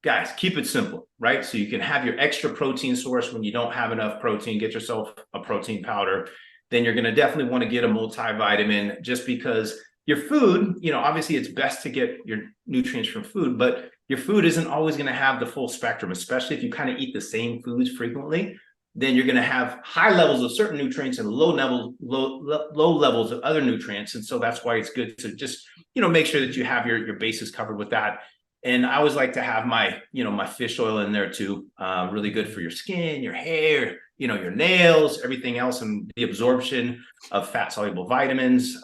guys, keep it simple, right? So you can have your extra protein source when you don't have enough protein. Get yourself a protein powder. Then you're going to definitely want to get a multivitamin, just because your food, obviously it's best to get your nutrients from food, but your food isn't always going to have the full spectrum, especially if you kind of eat the same foods frequently. Then you're going to have high levels of certain nutrients and low levels of other nutrients. And so that's why it's good to just, make sure that you have your bases covered with that. And I always like to have my fish oil in there too. Really good for your skin, your hair, your nails, everything else, and the absorption of fat soluble vitamins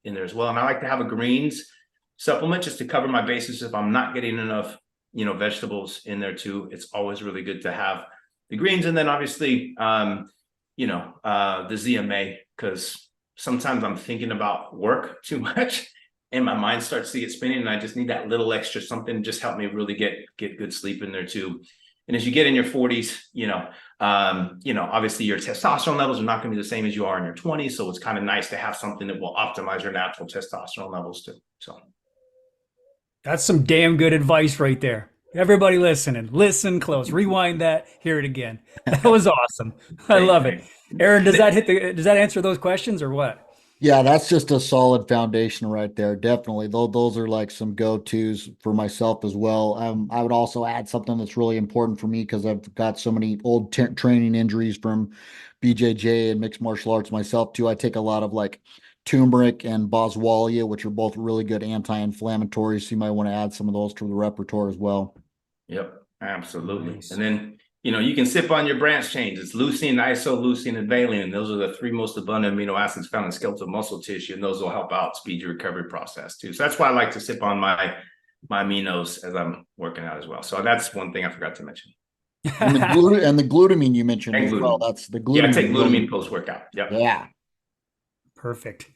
in there as well. And I like to have a greens supplement just to cover my bases if I'm not getting enough, vegetables in there too. It's always really good to have the greens. And then obviously, the ZMA, because sometimes I'm thinking about work too much and my mind starts to get spinning, and I just need that little extra something to just help me really get good sleep in there too. And as you get in your 40s, obviously your testosterone levels are not going to be the same as you are in your 20s. So it's kind of nice to have something that will optimize your natural testosterone levels too. So that's some damn good advice right there. Everybody listening, listen close, rewind that, hear it again. That was awesome. I love it. Aaron, does that answer those questions or what? Yeah, that's just a solid foundation right there. Definitely. Those are like some go-tos for myself as well. I would also add something that's really important for me, because I've got so many old training injuries from BJJ and mixed martial arts myself too. I take a lot of like turmeric and boswellia, which are both really good anti-inflammatories. So you might want to add some of those to the repertoire as well. Yep, absolutely. Nice. And then, you can sip on your branch chains. It's leucine, isoleucine, and valine. And those are the 3 most abundant amino acids found in skeletal muscle tissue. And those will help out speed your recovery process too. So that's why I like to sip on my aminos as I'm working out as well. So that's one thing I forgot to mention. And the glutamine you mentioned And as glutamine. well. That's the glutamine. Yeah, I take glutamine post-workout. Yep. Yeah. Perfect.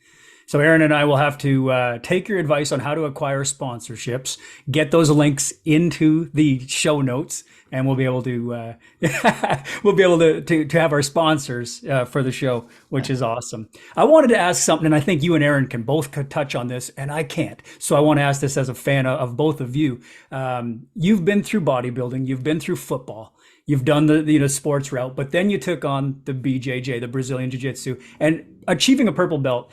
So Aaron and I will have to take your advice on how to acquire sponsorships, get those links into the show notes, and we'll be able to have our sponsors for the show, which is awesome. I wanted to ask something, and I think you and Aaron can both touch on this, and I can't. So I want to ask this as a fan of both of you. You've been through bodybuilding, you've been through football. You've done the sports route, but then you took on the BJJ, the Brazilian Jiu-Jitsu, and achieving a purple belt.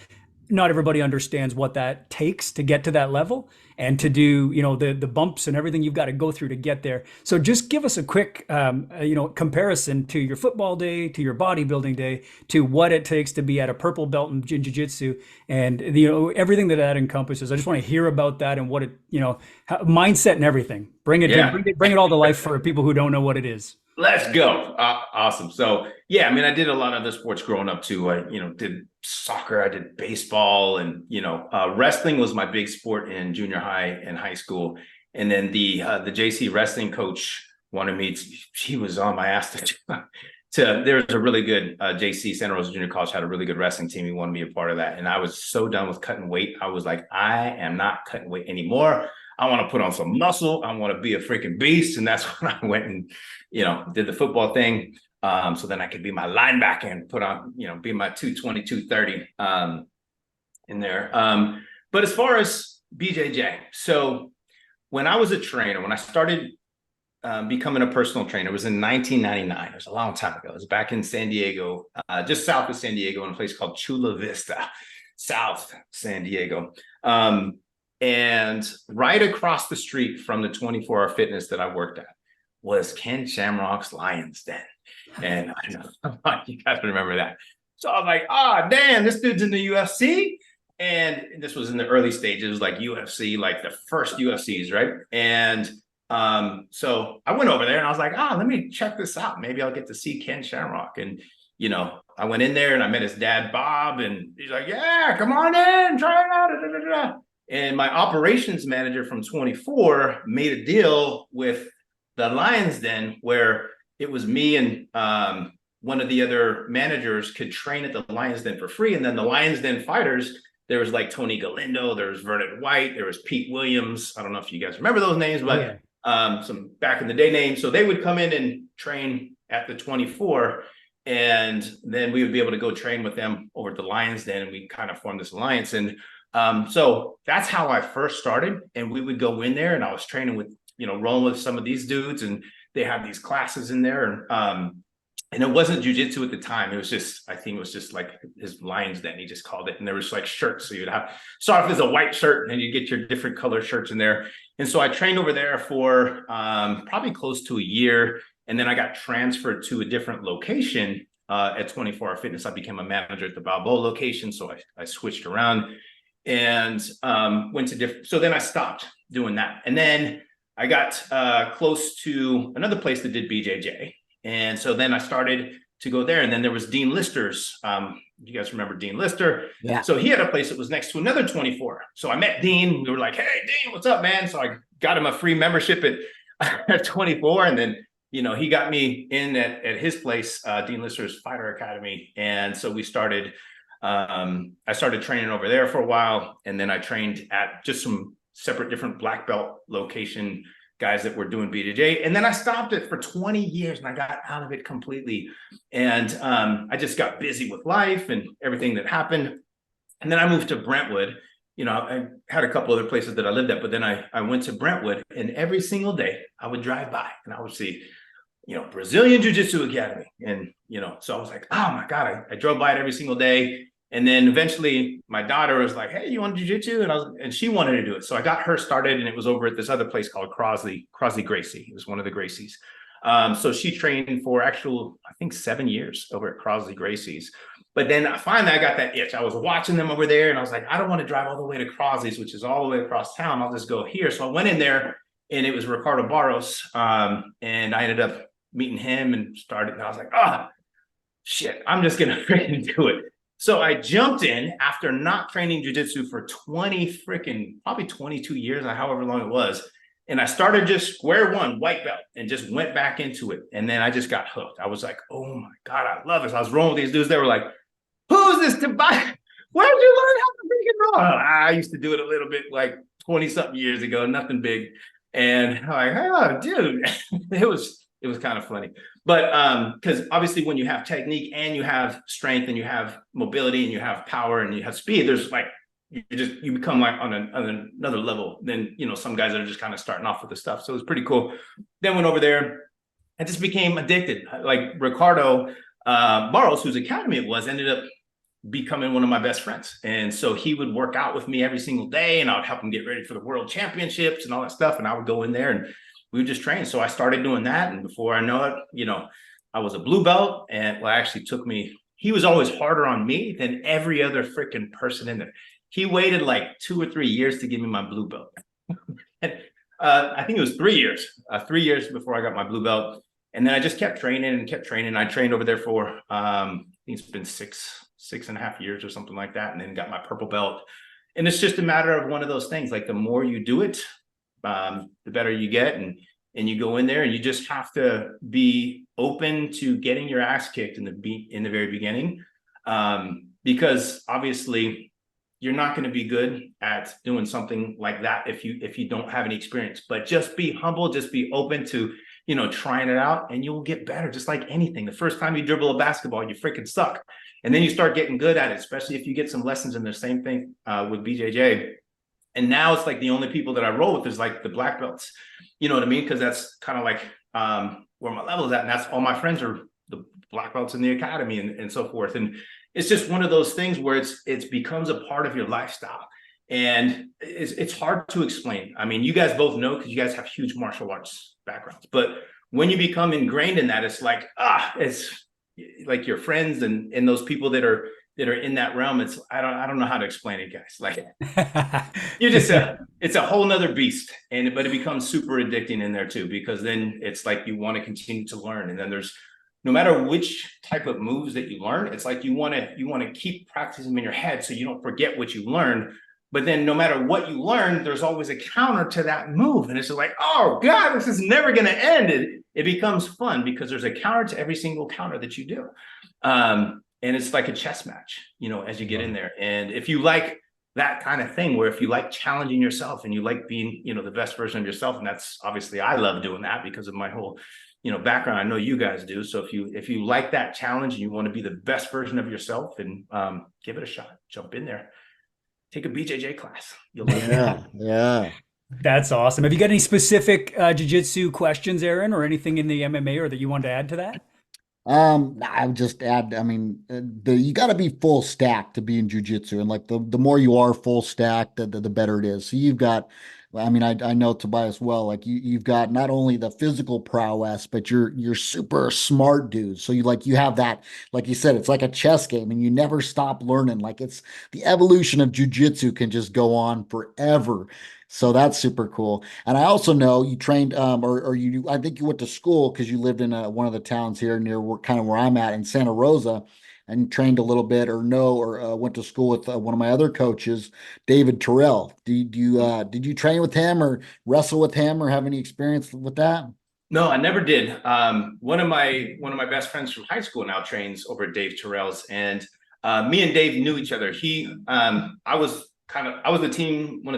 Not everybody understands what that takes to get to that level, and to do, the bumps and everything you've got to go through to get there. So just give us a quick, comparison to your football day, to your bodybuilding day, to what it takes to be at a purple belt in jiu-jitsu, and everything that encompasses. I just want to hear about that and what it, mindset and everything. Bring it all to life for people who don't know what it is. Let's go. Awesome. So yeah, I did a lot of other sports growing up too. I, did soccer, I did baseball, and, wrestling was my big sport in junior high and high school. And then the JC wrestling coach wanted me to, he was on my ass there was a really good JC, Santa Rosa Junior College, had a really good wrestling team. He wanted me a part of that. And I was so done with cutting weight. I was like, I am not cutting weight anymore. I want to put on some muscle. I want to be a freaking beast. And that's when I went and, did the football thing. So then I could be my linebacker and put on, be my 220, 230 in there. But as far as BJJ, so when I was a trainer, when I started becoming a personal trainer, it was in 1999. It was a long time ago. It was back in San Diego, just south of San Diego, in a place called Chula Vista, South San Diego. And right across the street from the 24-hour fitness that I worked at was Ken Shamrock's Lions Den. And I know you guys remember that. So I was like, damn, this dude's in the UFC. And this was in the early stages, like UFC, like the first UFCs, right? And so I went over there and I was like, let me check this out. Maybe I'll get to see Ken Shamrock. And, I went in there and I met his dad, Bob, and he's like, yeah, come on in, try it out. Da, da, da, da. And my operations manager from 24 made a deal with the Lions Den where it was me and one of the other managers could train at the Lions Den for free. And then the Lions Den fighters, there was like Tony Galindo, there was Vernon White, there was Pete Williams. I don't know if you guys remember those names, but some back in the day names. So they would come in and train at the 24, and then we would be able to go train with them over at the Lions Den, and we kind of formed this alliance. And so that's how I first started. And we would go in there, and I was training with, rolling with some of these dudes, and they had these classes in there. And it wasn't jujitsu at the time. It was just, I think it was just like his Lions Den, he just called it. And there was like shirts. So you'd start off as a white shirt, and then you get your different color shirts in there. And so I trained over there for probably close to a year. And then I got transferred to a different location at 24 Hour Fitness. I became a manager at the Balboa location. So I switched around and went to different. So then I stopped doing that. And then I got close to another place that did BJJ. And so then I started to go there. And then there was Dean Lister's. You guys remember Dean Lister? Yeah. So he had a place that was next to another 24. So I met Dean. We were like, hey, Dean, what's up, man? So I got him a free membership at 24. And then, he got me in at his place, Dean Lister's Fighter Academy. And so we started, I started training over there for a while. And then I trained at just some separate different black belt location guys that were doing BJJ. And then I stopped it for 20 years and I got out of it completely. And I just got busy with life and everything that happened. And then I moved to Brentwood. I had a couple other places that I lived at, but then I went to Brentwood, and every single day I would drive by and I would see, Brazilian Jiu-Jitsu Academy. And, so I was like, oh my God, I drove by it every single day. And then eventually my daughter was like, hey, you want jiu-jitsu? And she wanted to do it. So I got her started, and it was over at this other place called Crosley Gracie. It was one of the Gracies. So she trained for I think 7 years over at Crosley Gracie's. But then finally I got that itch. I was watching them over there and I was like, I don't want to drive all the way to Crosley's, which is all the way across town. I'll just go here. So I went in there, and it was Ricardo Barros. And I ended up meeting him and started. And I was like, shit, I'm just going to freaking do it. So I jumped in after not training jiu-jitsu for probably 22 years, or however long it was. And I started just square one, white belt, and just went back into it. And then I just got hooked. I was like, oh my God, I love this. I was rolling with these dudes. They were like, who's this Tobias? Where did you learn how to freaking roll? I used to do it a little bit like 20 something years ago, nothing big. And I'm like, oh, dude, it was kind of funny. But because obviously when you have technique and you have strength and you have mobility and you have power and you have speed, there's like, you become like on another level than, some guys that are just kind of starting off with the stuff. So it was pretty cool. Then went over there and just became addicted. Like Ricardo Barros, whose academy it was, ended up becoming one of my best friends. And so he would work out with me every single day, and I would help him get ready for the world championships and all that stuff. And I would go in there and we would just train. So I started doing that. And before I know it, I was a blue belt. And well, actually he was always harder on me than every other freaking person in there. He waited like 2 or 3 years to give me my blue belt. And I think it was 3 years, 3 years before I got my blue belt. And then I just kept training. I trained over there for, I think it's been six and a half years or something like that. And then got my purple belt. And it's just a matter of one of those things. Like the more you do it, the better you get. and you go in there and you just have to be open to getting your ass kicked in the very beginning. Because obviously you're not going to be good at doing something like that if you don't have any experience. But just be humble, just be open to, trying it out, and you'll get better. Just like anything, the first time you dribble a basketball, you freaking suck, and then you start getting good at it, especially if you get some lessons. And the same thing with BJJ. And now it's like the only people that I roll with is like the black belts, you know what I mean? Because that's kind of like where my level is at, and that's all my friends are the black belts in the academy and so forth. And it's just one of those things where it becomes a part of your lifestyle, and it's hard to explain. I mean, you guys both know because you guys have huge martial arts backgrounds, but when you become ingrained in that, it's like it's like your friends and those people that are in that realm. It's I don't know how to explain it, guys. Like you're just it's a whole nother beast, but it becomes super addicting in there too, because then it's like you want to continue to learn, and then there's no matter which type of moves that you learn, it's like you want to keep practicing them in your head so you don't forget what you learned. But then no matter what you learn, there's always a counter to that move. And it's just like, oh God, this is never going to end. It becomes fun because there's a counter to every single counter that you do. And it's like a chess match, as you get in there. And if you like that kind of thing, where if you like challenging yourself and you like being, the best version of yourself, and that's obviously, I love doing that because of my whole background. I know you guys do. So if you like that challenge and you want to be the best version of yourself, and give it a shot, jump in there, take a BJJ class. You'll love it. Yeah. That's awesome. Have you got any specific jiu-jitsu questions, Aaron, or anything in the MMA or that you wanted to add to that? I would just add, I mean, you got to be full stack to be in jujitsu, and like the more you are full stack, the better it is. So you've got, I mean, I know Tobias well. Like you've got not only the physical prowess, but you're super smart dude. So you have that, like you said, it's like a chess game, and you never stop learning. Like it's the evolution of jujitsu can just go on forever. So that's super cool. And I also know you trained, or you, I think you went to school because you lived in one of the towns here near kind of where I'm at in Santa Rosa, and trained a little bit, or went to school with one of my other coaches, David Terrell. Did you train with him or wrestle with him or have any experience with that? No, I never did. One of my best friends from high school now trains over at Dave Terrell's, and me and Dave knew each other. I was one of the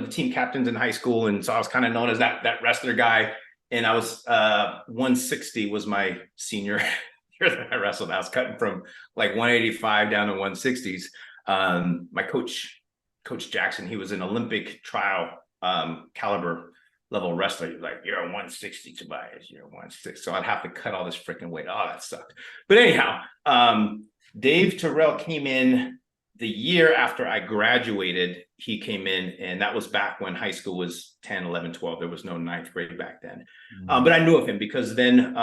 team captains in high school, and so I was kind of known as that wrestler guy. And I was 160 was my senior year that I wrestled. I was cutting from like 185 down to 160s. My Coach Jackson, he was an Olympic trial caliber level wrestler. He was like, "You're a 160, Tobias. You're a 160." So I'd have to cut all this freaking weight. Oh, that sucked. But anyhow, Dave Terrell came in the year after I graduated. He came in, and that was back when high school was 10, 11, 12. There was no ninth grade back then. But I knew of him because then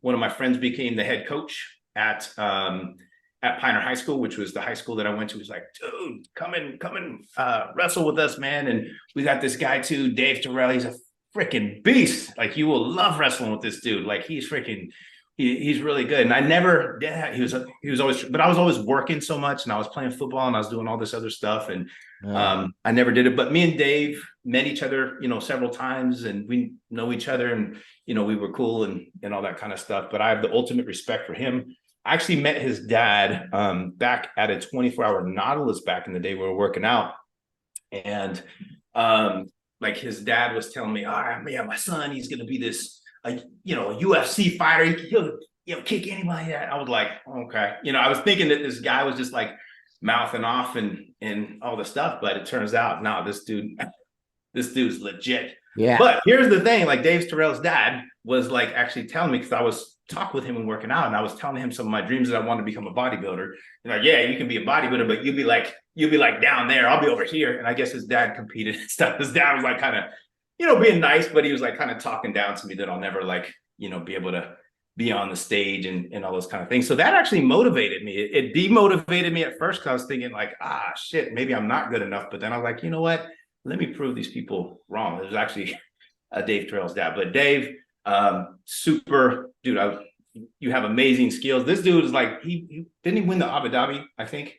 one of my friends became the head coach at Pioneer High School, which was the high school that I went to. He was like, "Dude, come and wrestle with us, man. And we got this guy too, Dave Terrell. He's a freaking beast. Like, you will love wrestling with this dude. Like, he's really good." And I never did that. He was always, but I was always working so much, and I was playing football, and I was doing all this other stuff, and I never did it. But me and Dave met each other, several times, and we know each other, and we were cool and all that kind of stuff. But I have the ultimate respect for him. I actually met his dad back at a 24-hour Nautilus back in the day. We were working out, and like his dad was telling me, "Oh man, my son, he's gonna be this a UFC fighter. He'll kick anybody." I was like, okay. I was thinking that this guy was just like mouthing off and all the stuff, but it turns out, no, this dude's legit. Yeah. But here's the thing, like Dave Terrell's dad was like actually telling me, because I was talking with him and working out, and I was telling him some of my dreams that I wanted to become a bodybuilder. And like, yeah, you can be a bodybuilder, but you'll be like down there, I'll be over here. And I guess his dad competed and stuff. His dad was like kind of being nice, but he was like kind of talking down to me that I'll never be able to be on the stage and all those kind of things. So that actually motivated me. It demotivated me at first, because I was thinking like, shit, maybe I'm not good enough. But then I was like, you know what? Let me prove these people wrong. It was actually Dave Terrell's dad. But Dave, super dude, you have amazing skills. This dude is like, he didn't win the Abu Dhabi, I think.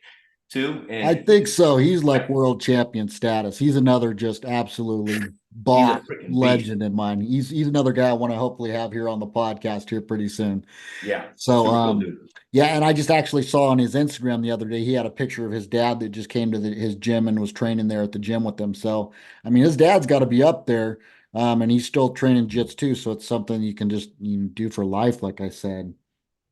too? I And think so. He's like world champion status. He's another just absolutely he's a boss freaking beast. legend in mine. He's another guy I want to hopefully have here on the podcast here pretty soon. Yeah, So super cool dude. yeah, and I just actually saw on his Instagram the other day he had a picture of his dad that just came to his gym and was training there at the gym with him. So I mean his dad's got to be up there. And he's still training jits too, so it's something you can just do for life, like I said.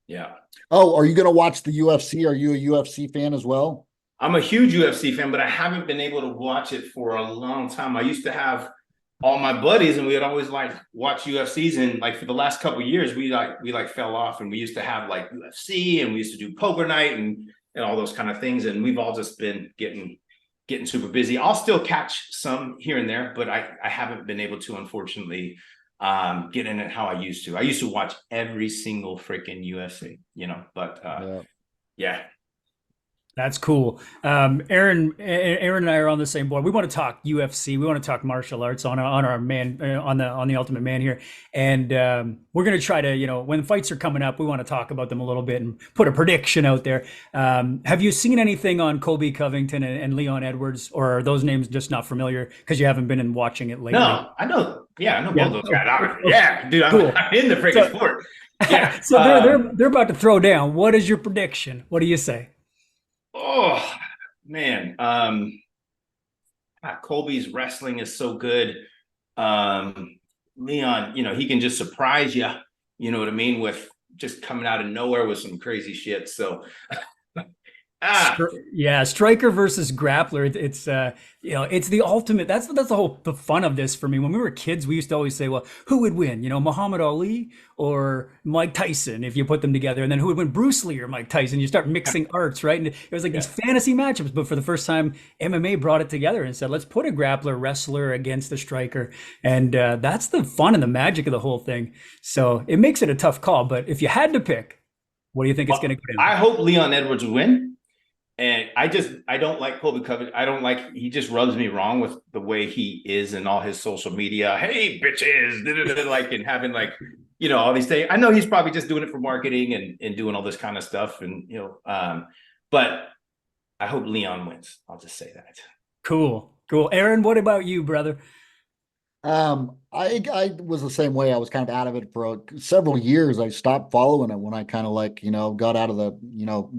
Yeah. Oh, are you gonna watch the UFC? Are you a UFC fan as well? I'm a huge UFC fan, but I haven't been able to watch it for a long time. I used to have all my buddies, and we would always like watch UFCs. And like for the last couple of years, we fell off, and we used to have like UFC, and we used to do poker night and all those kind of things. And we've all just been getting super busy. I'll still catch some here and there, but I haven't been able to, unfortunately, get in it how I used to. I used to watch every single freaking UFC, but Yeah. yeah. That's cool. Aaron and I are on the same board. We want to talk UFC. We want to talk martial arts on our man on the Ultimate Man here, and we're going to try to when fights are coming up, we want to talk about them a little bit and put a prediction out there. Have you seen anything on Colby Covington and Leon Edwards, or are those names just not familiar because you haven't been in watching it lately? No, I know. Yeah, I know both those guys. Oh, Yeah, dude, cool. I'm in the freaking sport. Yeah. So they're about to throw down. What is your prediction? What do you say? Oh man, Colby's wrestling is so good. Leon, he can just surprise you. You know what I mean? With just coming out of nowhere with some crazy shit. So, Yeah, striker versus grappler. It's it's the ultimate. That's the fun of this for me. When we were kids, we used to always say, well, who would win? Muhammad Ali or Mike Tyson if you put them together, and then who would win, Bruce Lee or Mike Tyson? You start mixing arts, right? And it was like these fantasy matchups. But for the first time, MMA brought it together and said, let's put a grappler wrestler against a striker, and that's the fun and the magic of the whole thing. So it makes it a tough call. But if you had to pick, what do you think it's going to go down? I hope Leon Edwards would win. And I don't like Colby Covington. He just rubs me wrong with the way he is and all his social media. Hey, bitches, like, and having all these things. I know he's probably just doing it for marketing and doing all this kind of stuff. And, but I hope Leon wins. I'll just say that. Cool. Aaron, what about you, brother? I was the same way. I was kind of out of it for several years. I stopped following it when I kind of got out of the,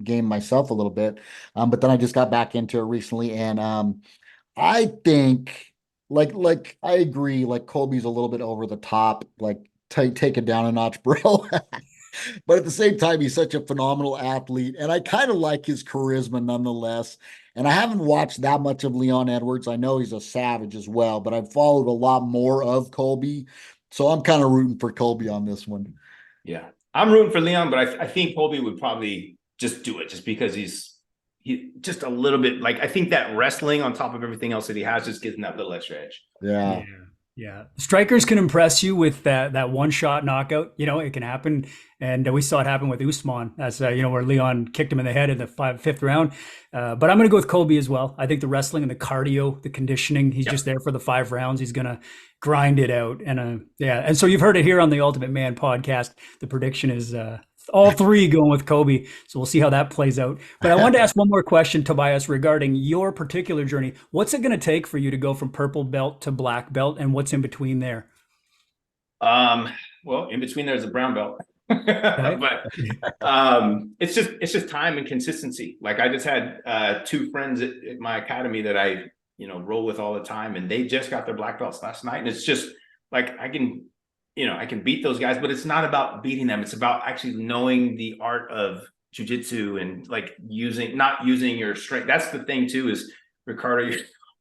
game myself a little bit. But then I just got back into it recently. And, I think like I agree, like Colby's a little bit over the top, like take it down a notch, bro. But at the same time, he's such a phenomenal athlete. And I kind of like his charisma nonetheless. And I haven't watched that much of Leon Edwards. I know he's a savage as well, but I've followed a lot more of Colby. So I'm kind of rooting for Colby on this one. Yeah. I'm rooting for Leon, but I think Colby would probably just do it just because he just a little bit I think that wrestling on top of everything else that he has just gives him that little extra edge. Yeah. Yeah. Strikers can impress you with that one shot knockout. It can happen. And we saw it happen with Usman as, where Leon kicked him in the head in the fifth round. But I'm going to go with Colby as well. I think the wrestling and the cardio, the conditioning, he's just there for the 5 rounds. He's going to grind it out. And And so you've heard it here on the Ultimate Man podcast. The prediction is all 3 going with Colby. So we'll see how that plays out. But I wanted to ask one more question, Tobias, regarding your particular journey. What's it going to take for you to go from purple belt to black belt, and what's in between there? Well, in between there's a brown belt. But it's just time and consistency. Like I just had 2 friends at my academy that I roll with all the time, and they just got their black belts last night. And it's just like I can beat those guys, but it's not about beating them. It's about actually knowing the art of jiu-jitsu and not using your strength. That's the thing too, is Ricardo,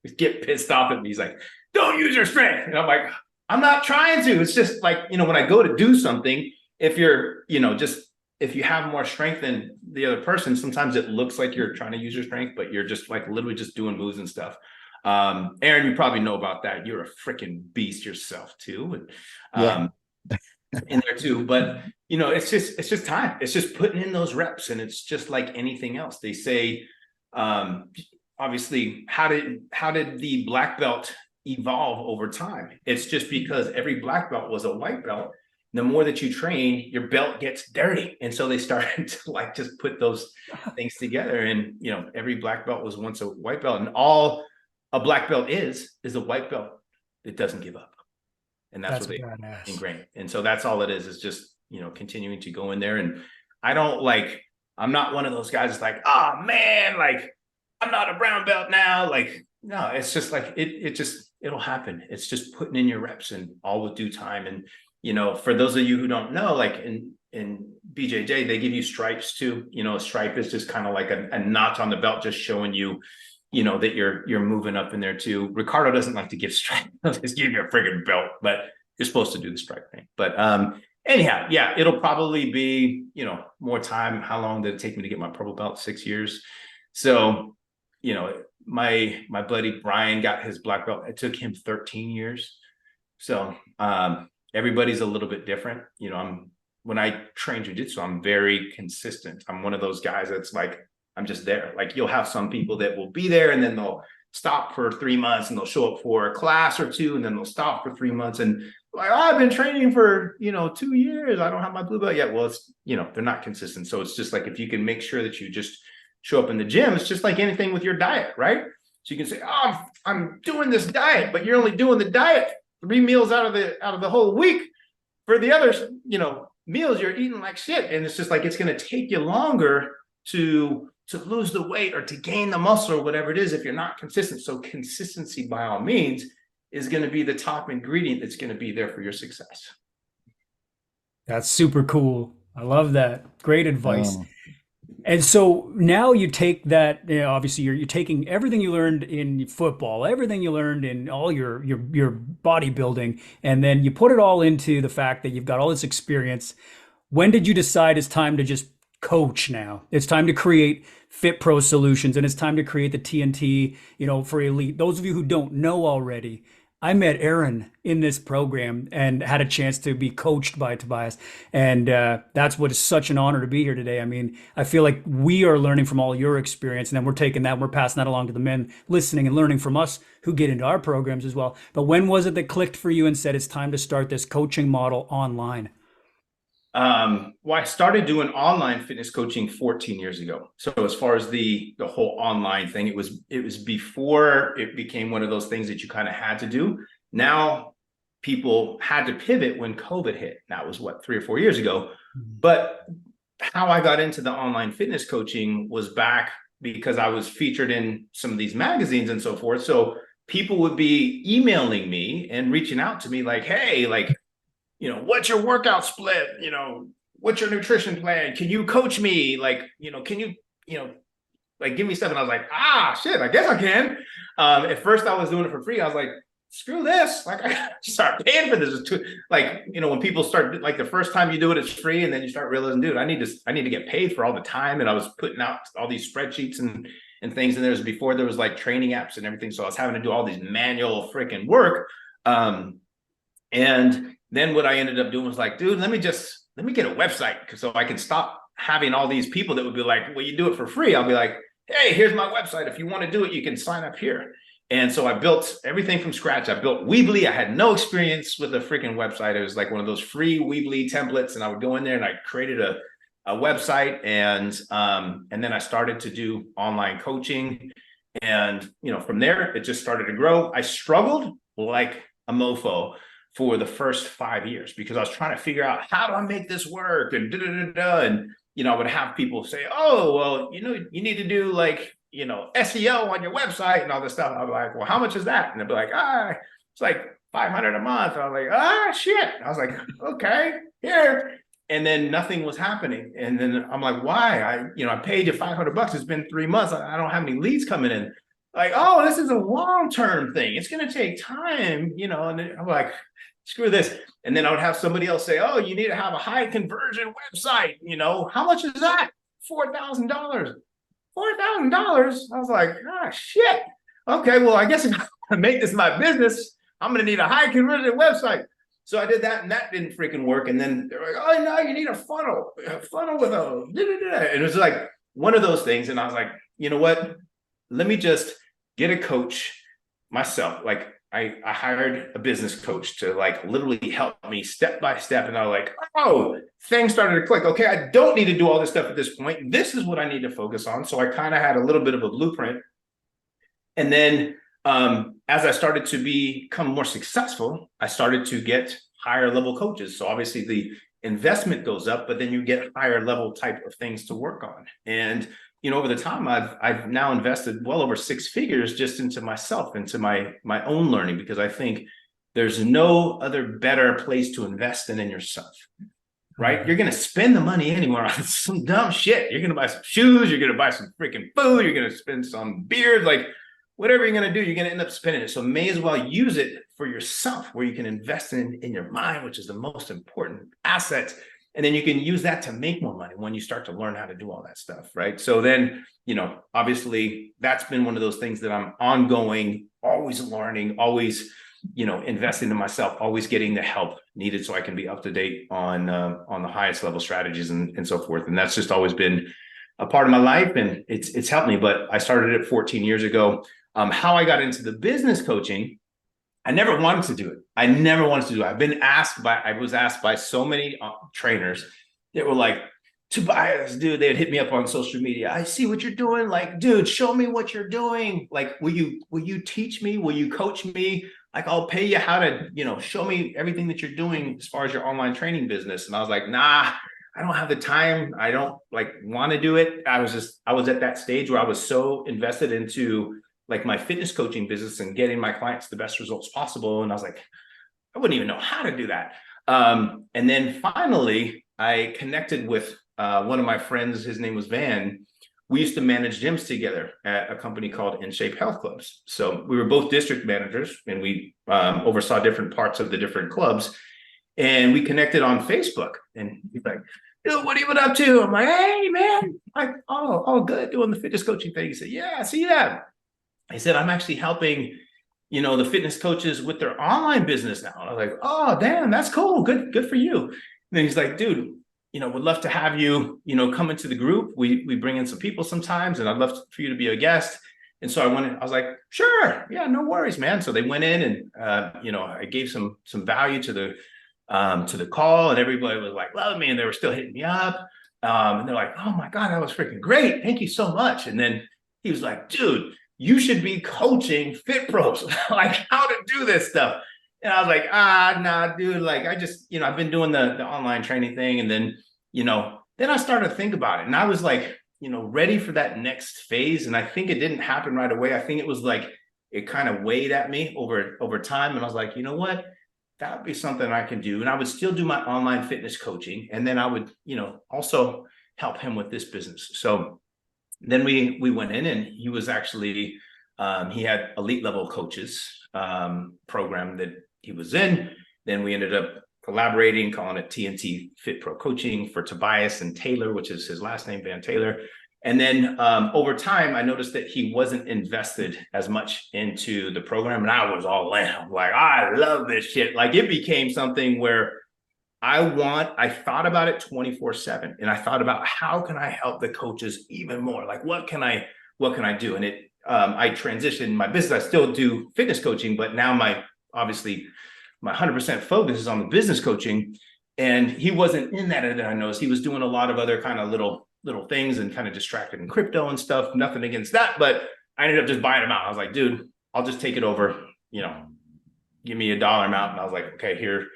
you get pissed off at me. He's like, don't use your strength. And I'm like, I'm not trying to. It's just when I go to do something, if you're, if you have more strength than the other person, sometimes it looks like you're trying to use your strength, but you're just literally just doing moves and stuff. Aaron, you probably know about that. You're a freaking beast yourself too. And, in there too, but it's just time. It's just putting in those reps, and it's just like anything else. They say, obviously, how did the black belt evolve over time? It's just because every black belt was a white belt. the more that you train, your belt gets dirty. And so they started to like just put those things together. And, you know, every black belt was once a white belt, and all a black belt is a white belt that doesn't give up. And that's what they badass. ingrain. And so that's all it is just, you know, continuing to go in there. And I'm not one of those guys that's like, oh man, like I'm not a brown belt now. Like, no, it's just like, it'll happen. It's just putting in your reps and all with due time. And, you know, for those of you who don't know, like in BJJ, they give you stripes too. You know, a stripe is just kind of like a notch on the belt, just showing you, you know, that you're moving up in there too. Ricardo doesn't like to give stripe. Just give you a friggin' belt, but you're supposed to do the stripe thing. But anyhow, yeah, it'll probably be, you know, more time. How long did it take me to get my purple belt? 6 years. So, you know, my buddy Brian got his black belt. It took him 13 years. So everybody's a little bit different. You know, when I train jiu-jitsu, I'm very consistent. I'm one of those guys that's like, I'm just there. Like you'll have some people that will be there and then they'll stop for 3 months and they'll show up for a class or two and then they'll stop for 3 months and like, oh, I've been training for, you know, 2 years. I don't have my blue belt yet. Well, it's, you know, they're not consistent. So it's just like, if you can make sure that you just show up in the gym, it's just like anything with your diet, right? So you can say, oh, I'm doing this diet, but you're only doing the diet 3 meals out of the whole week. For the others, you know, meals, you're eating like shit. And it's just like, it's going to take you longer to lose the weight or to gain the muscle or whatever it is if you're not consistent. So consistency by all means is going to be the top ingredient that's going to be there for your success. That's super cool. I love that. Great advice. And so now you take that, you know, obviously you're taking everything you learned in football, everything you learned in all your bodybuilding, and then you put it all into the fact that you've got all this experience. When did you decide it's time to just coach now? It's time to create Fit Pro Solutions, and it's time to create the TNT, you know, for elite. Those of you who don't know already, I met Aaron in this program and had a chance to be coached by Tobias. And that's what is such an honor to be here today. I mean, I feel like we are learning from all your experience, and then we're taking that and we're passing that along to the men listening and learning from us who get into our programs as well. But when was it that clicked for you and said it's time to start this coaching model online? Well, I started doing online fitness coaching 14 years ago. So as far as the whole online thing, it was before it became one of those things that you kind of had to do. Now people had to pivot when COVID hit. That was what, 3 or 4 years ago. But how I got into the online fitness coaching was back because I was featured in some of these magazines and so forth. So people would be emailing me and reaching out to me like, hey, like, you know, what's your workout split? You know, what's your nutrition plan? Can you coach me? Like, you know, can you, you know, like give me stuff? And I was like, shit, I guess I can. At first I was doing it for free. I was like, screw this. Like I start paying for this. It's too, like, you know, when people start, like the first time you do it, it's free. And then you start realizing, dude, I need to get paid for all the time. And I was putting out all these spreadsheets and things. And there was before there was like training apps and everything. So I was having to do all these manual freaking work. And then what I ended up doing was like, dude, let me get a website so I can stop having all these people that would be like, well, you do it for free. I'll be like, hey, here's my website. If you want to do it, you can sign up here. And so I built everything from scratch. I built Weebly. I had no experience with a freaking website. It was like one of those free Weebly templates. And I would go in there and I created a website. And then I started to do online coaching. And, you know, from there, it just started to grow. I struggled like a mofo for the first 5 years because I was trying to figure out how do I make this work and and you know, I would have people say, oh, well, you know, you need to do like, you know, SEO on your website and all this stuff. I'd be like, well, how much is that? And they'd be like, it's like $500 a month. I was like, shit. I was like, okay, here. And then nothing was happening. And then I'm like, why? I paid you $500. It's been 3 months. I don't have any leads coming in. Like, oh, this is a long-term thing. It's going to take time, you know, and then I'm like, screw this. And then I would have somebody else say, oh, you need to have a high conversion website. You know, how much is that? $4,000. $4,000. I was like, shit. Okay, well, I guess if I make this my business, I'm going to need a high conversion website. So I did that and that didn't freaking work. And then they're like, oh, no, you need a funnel with a, and it was like one of those things. And I was like, you know what? Let me just get a coach myself. Like I hired a business coach to like literally help me step by step. And I was like, oh, things started to click. Okay, I don't need to do all this stuff at this point. This is what I need to focus on. So I kind of had a little bit of a blueprint. And then as I started to become more successful, I started to get higher level coaches. So obviously the investment goes up, but then you get higher level type of things to work on. And over the time, I've now invested well over 6 figures just into myself, into my own learning, because I think there's no other better place to invest than in yourself, right? You're going to spend the money anywhere on some dumb shit. You're going to buy some shoes. You're going to buy some freaking food. You're going to spend some beer, like whatever you're going to do, you're going to end up spending it. So may as well use it for yourself, where you can invest in your mind, which is the most important asset. And then you can use that to make more money when you start to learn how to do all that stuff, right? So then, obviously that's been one of those things that I'm ongoing, always learning, always, investing in myself, always getting the help needed so I can be up to date on the highest level strategies and so forth. And that's just always been a part of my life, and it's helped me. But I started it 14 years ago. How I got into the business coaching, I never wanted to do it. I was asked by so many trainers that were like, Tobias, dude, they'd hit me up on social media. I see what you're doing. Like, dude, show me what you're doing. Like, will you teach me? Will you coach me? Like, I'll pay you how to, show me everything that you're doing as far as your online training business. And I was like, nah, I don't have the time. I don't want to do it. I was at that stage where I was so invested into my fitness coaching business and getting my clients the best results possible. And I was like, I wouldn't even know how to do that. And then finally, I connected with one of my friends. His name was Van. We used to manage gyms together at a company called In Shape Health Clubs. So we were both district managers, and we oversaw different parts of the different clubs. And we connected on Facebook. And he's like, dude, what have you been up to? I'm like, hey, man, all good doing the fitness coaching thing. He said, yeah, I see that. I said, I'm actually helping, the fitness coaches with their online business now. And I was like, oh, damn, that's cool. Good for you. And then he's like, dude, would love to have you, come into the group. We bring in some people sometimes, and I'd love for you to be a guest. And so I was like, sure. Yeah, no worries, man. So they went in and, I gave some value to the call, and everybody was like, love me. And they were still hitting me up. And they're like, oh my God, that was freaking great. Thank you so much. And then he was like, dude, you should be coaching fit pros, like how to do this stuff. And I was like, nah, dude, I just, I've been doing the online training thing. And then, then I started to think about it, and I was like, ready for that next phase. And I think it didn't happen right away. I think it was it kind of weighed at me over time. And I was like, you know what, that would be something I can do. And I would still do my online fitness coaching. And then I would, also help him with this business. So then we went in, and he was actually, he had elite level coaches program that he was in. Then we ended up collaborating, calling it TNT Fit Pro Coaching for Tobias and Taylor, which is his last name, Van Taylor. And then over time, I noticed that he wasn't invested as much into the program, and I was all in. I'm like, I love this shit. It became something where I thought about it 24/7, and I thought about how can I help the coaches even more? What can I do? And I transitioned my business. I still do fitness coaching, but now my 100% focus is on the business coaching. And he wasn't in that. And I noticed he was doing a lot of other kind of little things and kind of distracted in crypto and stuff. Nothing against that, but I ended up just buying him out. I was like, dude, I'll just take it over. Give me a dollar amount. And I was like, okay, here.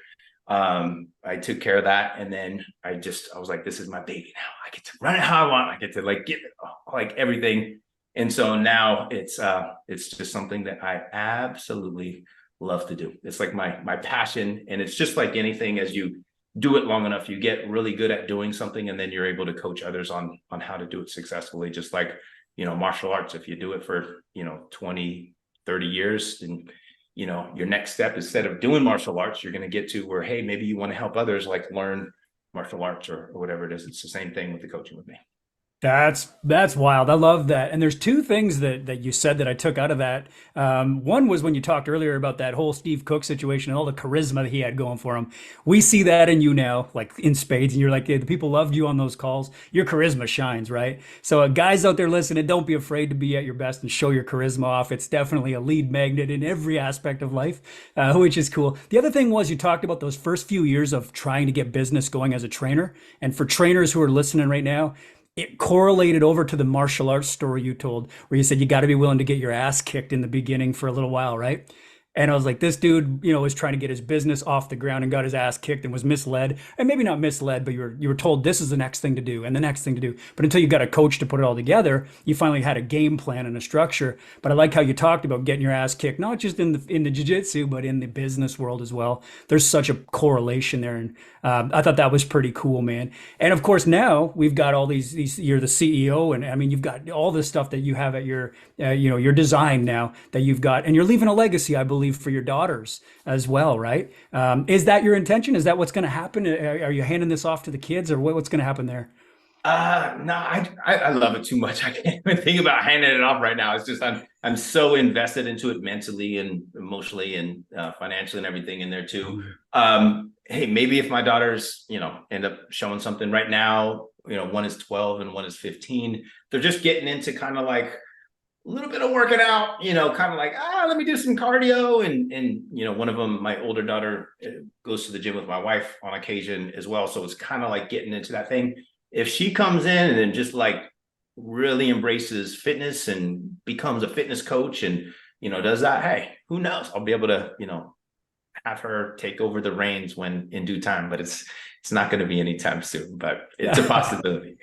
I took care of that. And then I was like, this is my baby now. I get to run it how I want. I get to give it everything. And so now it's just something that I absolutely love to do. It's my passion. And it's just like anything, as you do it long enough, you get really good at doing something, and then you're able to coach others on how to do it successfully. Just like, martial arts, if you do it for, 20, 30 years, and your next step, instead of doing martial arts, you're going to get to where, hey, maybe you want to help others learn martial arts or whatever it is. It's the same thing with the coaching with me. That's wild. I love that. And there's two things that you said that I took out of that. One was when you talked earlier about that whole Steve Cook situation and all the charisma that he had going for him. We see that in you now, like in spades, and you're like, hey, the people loved you on those calls. Your charisma shines, right? So, guys out there listening, don't be afraid to be at your best and show your charisma off. It's definitely a lead magnet in every aspect of life, which is cool. The other thing was you talked about those first few years of trying to get business going as a trainer. And for trainers who are listening right now, it correlated over to the martial arts story you told, where you said you got to be willing to get your ass kicked in the beginning for a little while, right? And I was like, this dude, was trying to get his business off the ground and got his ass kicked and was misled. And maybe not misled, but you were told this is the next thing to do and the next thing to do. But until you got a coach to put it all together, you finally had a game plan and a structure. But I like how you talked about getting your ass kicked, not just in the jiu-jitsu, but in the business world as well. There's such a correlation there. And I thought that was pretty cool, man. And of course, now we've got all these, you're the CEO. And I mean, you've got all this stuff that you have at your design now that you've got, and you're leaving a legacy, I believe, for your daughters as well, right? Is that your intention? Is that what's going to happen? Are you handing this off to the kids, or what's going to happen there? No, I love it too much. I can't even think about handing it off right now. It's just I'm so invested into it mentally and emotionally and financially and everything in there too. Hey, maybe if my daughters, end up showing something right now, one is 12 and one is 15, they're just getting into kind of like a little bit of working out, kind of like, let me do some cardio. And one of them, my older daughter, goes to the gym with my wife on occasion as well. So it's kind of like getting into that thing. If she comes in and then just like really embraces fitness and becomes a fitness coach and, does that, hey, who knows? I'll be able to, have her take over the reins when in due time, but it's not going to be anytime soon, but it's a possibility.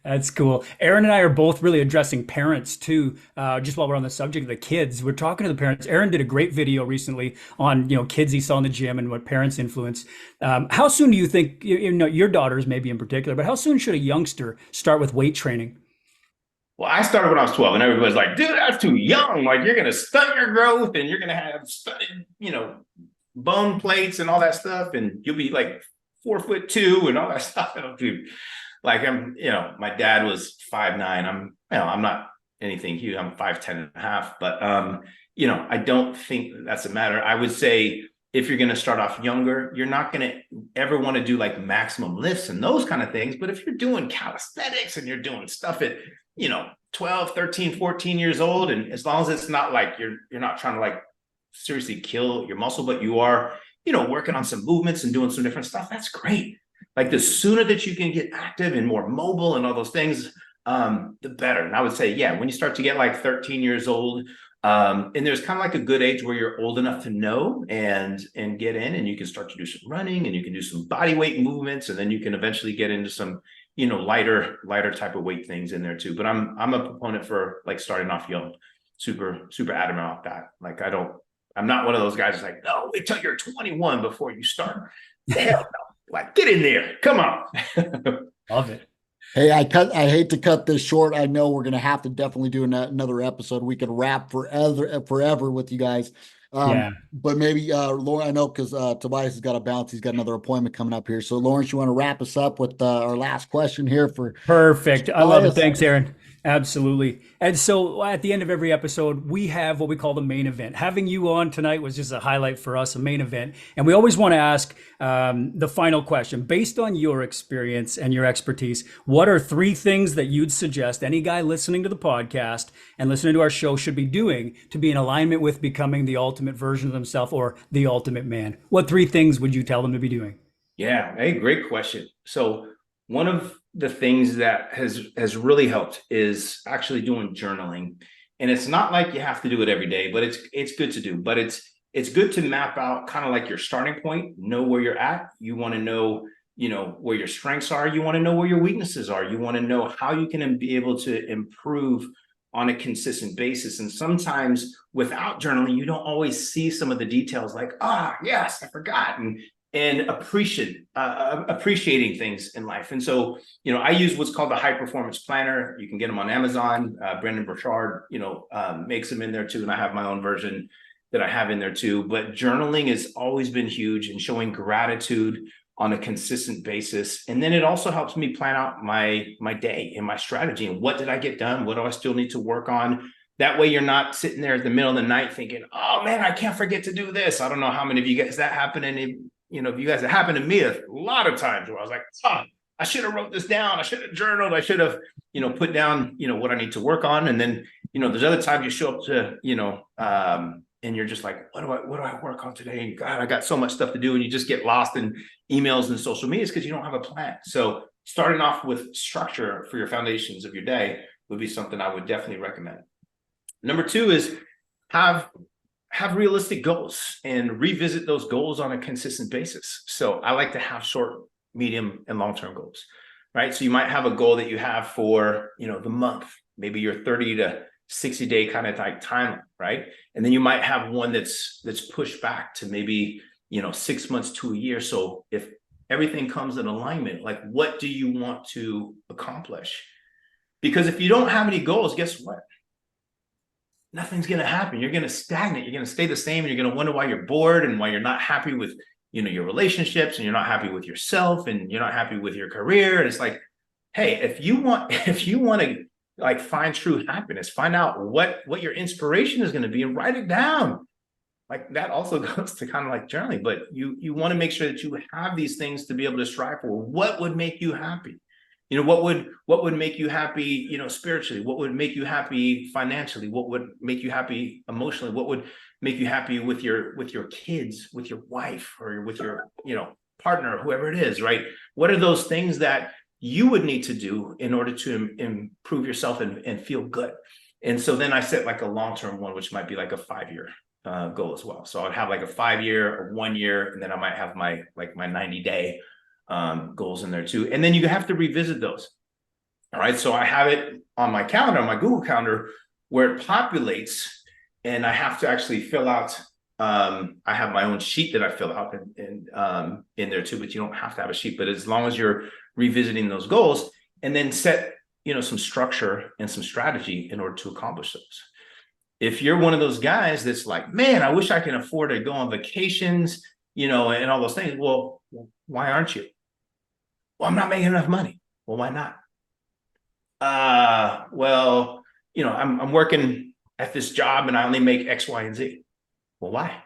That's cool. Aaron and I are both really addressing parents too. Just while we're on the subject of the kids, we're talking to the parents. Aaron did a great video recently on kids he saw in the gym and what parents influence. How soon do you think your daughters maybe in particular, but how soon should a youngster start with weight training? Well, I started when I was 12 and everybody's like, dude, that's too young. Like you're going to stunt your growth and you're going to have stunted, bone plates and all that stuff. And you'll be like 4'2" and all that stuff. Dude, like my dad was 5'9". I'm not anything huge. I'm 5'10" and a half, but, I don't think that's a matter. I would say if you're going to start off younger, you're not going to ever want to do like maximum lifts and those kind of things. But if you're doing calisthenics and you're doing stuff at, 12, 13, 14 years old, and as long as it's not like you're not trying to like seriously kill your muscle, but you are, working on some movements and doing some different stuff, that's great. Like the sooner that you can get active and more mobile and all those things, the better. And I would say, yeah, when you start to get like 13 years old, and there's kind of like a good age where you're old enough to know and get in, and you can start to do some running and you can do some body weight movements, and then you can eventually get into some, lighter type of weight things in there too. But I'm a proponent for like starting off young, super adamant off that. Like I'm not one of those guys that's like, no, wait till you're 21 before you start. Hell no. Like, get in there. Come on. Love it. Hey, I hate to cut this short. I know we're gonna have to definitely do another episode. We could rap forever with you guys. Yeah. But maybe Lauren, I know because Tobias has got to bounce. He's got another appointment coming up here. So Lawrence, you want to wrap us up with our last question here for Perfect. I love it. Tobias? Thanks, Aaron. Absolutely. And so at the end of every episode, we have what we call the main event. Having you on tonight was just a highlight for us, a main event. And we always want to ask the final question. Based on your experience and your expertise, what are 3 things that you'd suggest any guy listening to the podcast and listening to our show should be doing to be in alignment with becoming the ultimate version of themselves or the ultimate man? What 3 things would you tell them to be doing? Yeah, hey, great question. So one of the things that has really helped is actually doing journaling. And it's not like you have to do it every day, but it's good to do. But it's good to map out kind of like your starting point, know where you're at. You want to know, where your strengths are. You want to know where your weaknesses are. You want to know how you can be able to improve on a consistent basis. And sometimes without journaling, you don't always see some of the details like, yes, I forgot. And appreciating things in life. And so, I use what's called the high performance planner. You can get them on Amazon. Brendon Burchard, makes them in there too. And I have my own version that I have in there too. But journaling has always been huge, and showing gratitude on a consistent basis. And then it also helps me plan out my day and my strategy and what did I get done? What do I still need to work on? That way you're not sitting there at the middle of the night thinking, oh man, I can't forget to do this. I don't know how many of you guys that happened. And if you guys, it happened to me a lot of times where I was like, oh, I should have wrote this down. I should have journaled. I should have, put down, what I need to work on. And then, there's other times you show up to, and you're just like, what do I work on today? And God, I got so much stuff to do. And you just get lost in emails and social media because you don't have a plan. So starting off with structure for your foundations of your day would be something I would definitely recommend. Number 2 is have realistic goals and revisit those goals on a consistent basis. So I like to have short, medium, and long-term goals, right? So you might have a goal that you have for, the month, maybe your 30 to 60 day kind of like timeline, right? And then you might have one that's pushed back to maybe, 6 months to a year. So if everything comes in alignment, like what do you want to accomplish? Because if you don't have any goals, guess what? Nothing's going to happen. You're going to stagnate. You're going to stay the same. And you're going to wonder why you're bored and why you're not happy with, your relationships, and you're not happy with yourself, and you're not happy with your career. And it's like, hey, if you want to like find true happiness, find out what your inspiration is going to be and write it down. Like that also goes to kind of like journaling, but you want to make sure that you have these things to be able to strive for. What would make you happy? What would make you happy, spiritually? What would make you happy financially? What would make you happy emotionally? What would make you happy with your kids, with your wife, or with your, partner, whoever it is, right? What are those things that you would need to do in order to improve yourself and feel good? And so then I set like a long-term one, which might be like a 5-year goal as well. So I'd have like a 5-year or 1 year, and then I might have my 90-day goals in there too. And then you have to revisit those. All right. So I have it on my calendar, on my Google Calendar, where it populates, and I have to actually fill out. I have my own sheet that I fill out in there too, but you don't have to have a sheet. But as long as you're revisiting those goals, and then set, some structure and some strategy in order to accomplish those. If you're one of those guys that's like, man, I wish I can afford to go on vacations, and all those things. Well, why aren't you? Well, I'm not making enough money. Well, why not? Well, I'm working at this job and I only make X, Y, and Z. Well, why?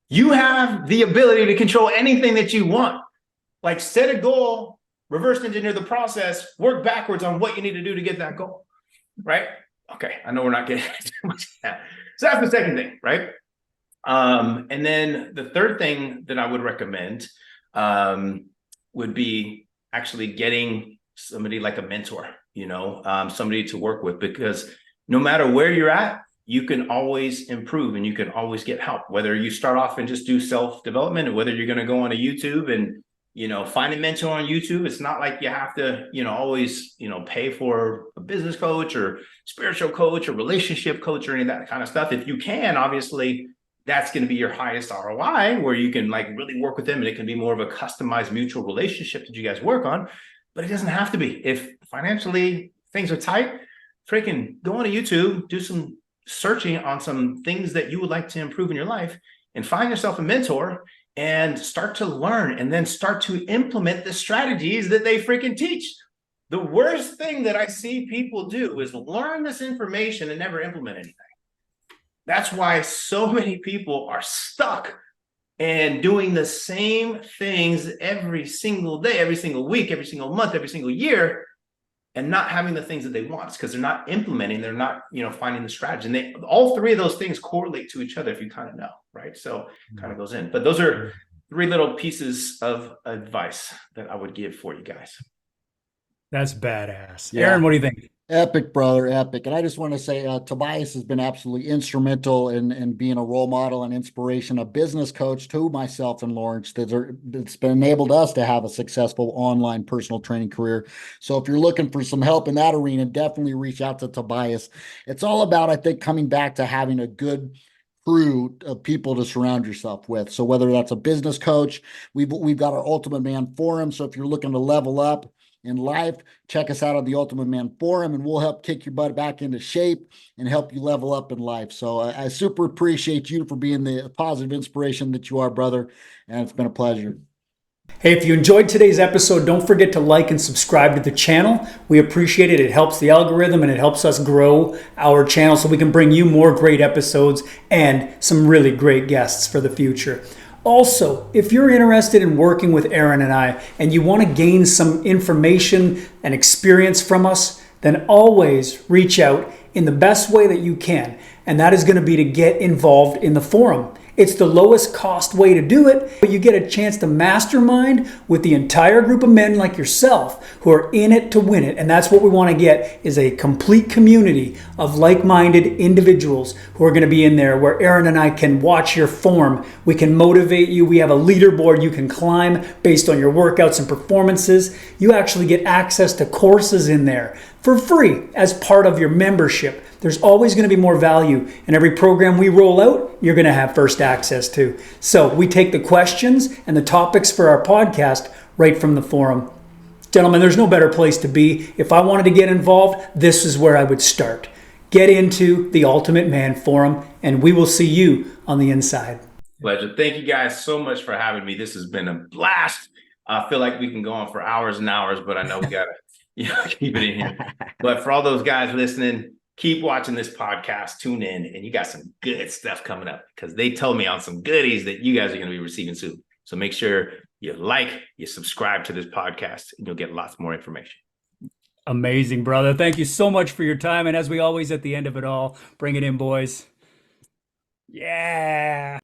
You have the ability to control anything that you want. Like set a goal, reverse engineer the process, work backwards on what you need to do to get that goal, right? Okay, I know we're not getting too much of that. So that's the second thing, right? And then the third thing that I would recommend would be actually getting somebody like a mentor, somebody to work with, because no matter where you're at, you can always improve and you can always get help, whether you start off and just do self-development, or whether you're going to go on a YouTube and, find a mentor on YouTube. It's not like you have to, always, pay for a business coach or spiritual coach or relationship coach or any of that kind of stuff. If you can, obviously, that's going to be your highest ROI, where you can like really work with them, and it can be more of a customized mutual relationship that you guys work on. But it doesn't have to be. If financially things are tight, freaking go on to YouTube, do some searching on some things that you would like to improve in your life, and find yourself a mentor and start to learn, and then start to implement the strategies that they freaking teach. The worst thing that I see people do is learn this information and never implement anything. That's why so many people are stuck and doing the same things every single day, every single week, every single month, every single year, and not having the things that they want. It's because they're not implementing, they're not, finding the strategy. And all three of those things correlate to each other, if you kind of know, right? So it kind of goes in. But those are 3 little pieces of advice that I would give for you guys. That's badass. Yeah. Aaron, what do you think? Epic, brother, epic. And I just want to say, Tobias has been absolutely instrumental in being a role model and inspiration, a business coach to myself and Lawrence. That's been enabled us to have a successful online personal training career. So if you're looking for some help in that arena, definitely reach out to Tobias. It's all about, I think, coming back to having a good crew of people to surround yourself with. So whether that's a business coach, we've got our Ultimate Man Forum. So if you're looking to level up in life, check us out on the Ultimate Man Forum, and we'll help kick your butt back into shape and help you level up in life. So I super appreciate you for being the positive inspiration that you are, brother. And it's been a pleasure. Hey, if you enjoyed today's episode, don't forget to like and subscribe to the channel. We appreciate it. It helps the algorithm and it helps us grow our channel so we can bring you more great episodes and some really great guests for the future. Also, if you're interested in working with Aaron and I and you want to gain some information and experience from us, then always reach out in the best way that you can. And that is going to be to get involved in the forum. It's the lowest cost way to do it, but you get a chance to mastermind with the entire group of men like yourself who are in it to win it. And that's what we want to get, is a complete community of like-minded individuals who are going to be in there, where Aaron and I can watch your form. We can motivate you. We have a leaderboard you can climb based on your workouts and performances. You actually get access to courses in there for free as part of your membership. There's always going to be more value in every program we roll out. You're going to have first access to. So we take the questions and the topics for our podcast right from the forum. Gentlemen, there's no better place to be. If I wanted to get involved, this is where I would start. Get into the Ultimate Man Forum, and we will see you on the inside. Pleasure. Thank you guys so much for having me. This has been a blast. I feel like we can go on for hours and hours, but I know we got to keep it in here. But for all those guys listening, keep watching this podcast, tune in, and you got some good stuff coming up, because they told me on some goodies that you guys are going to be receiving soon. So make sure you like, you subscribe to this podcast, and you'll get lots more information. Amazing, brother. Thank you so much for your time. And as we always, at the end of it all, bring it in, boys. Yeah.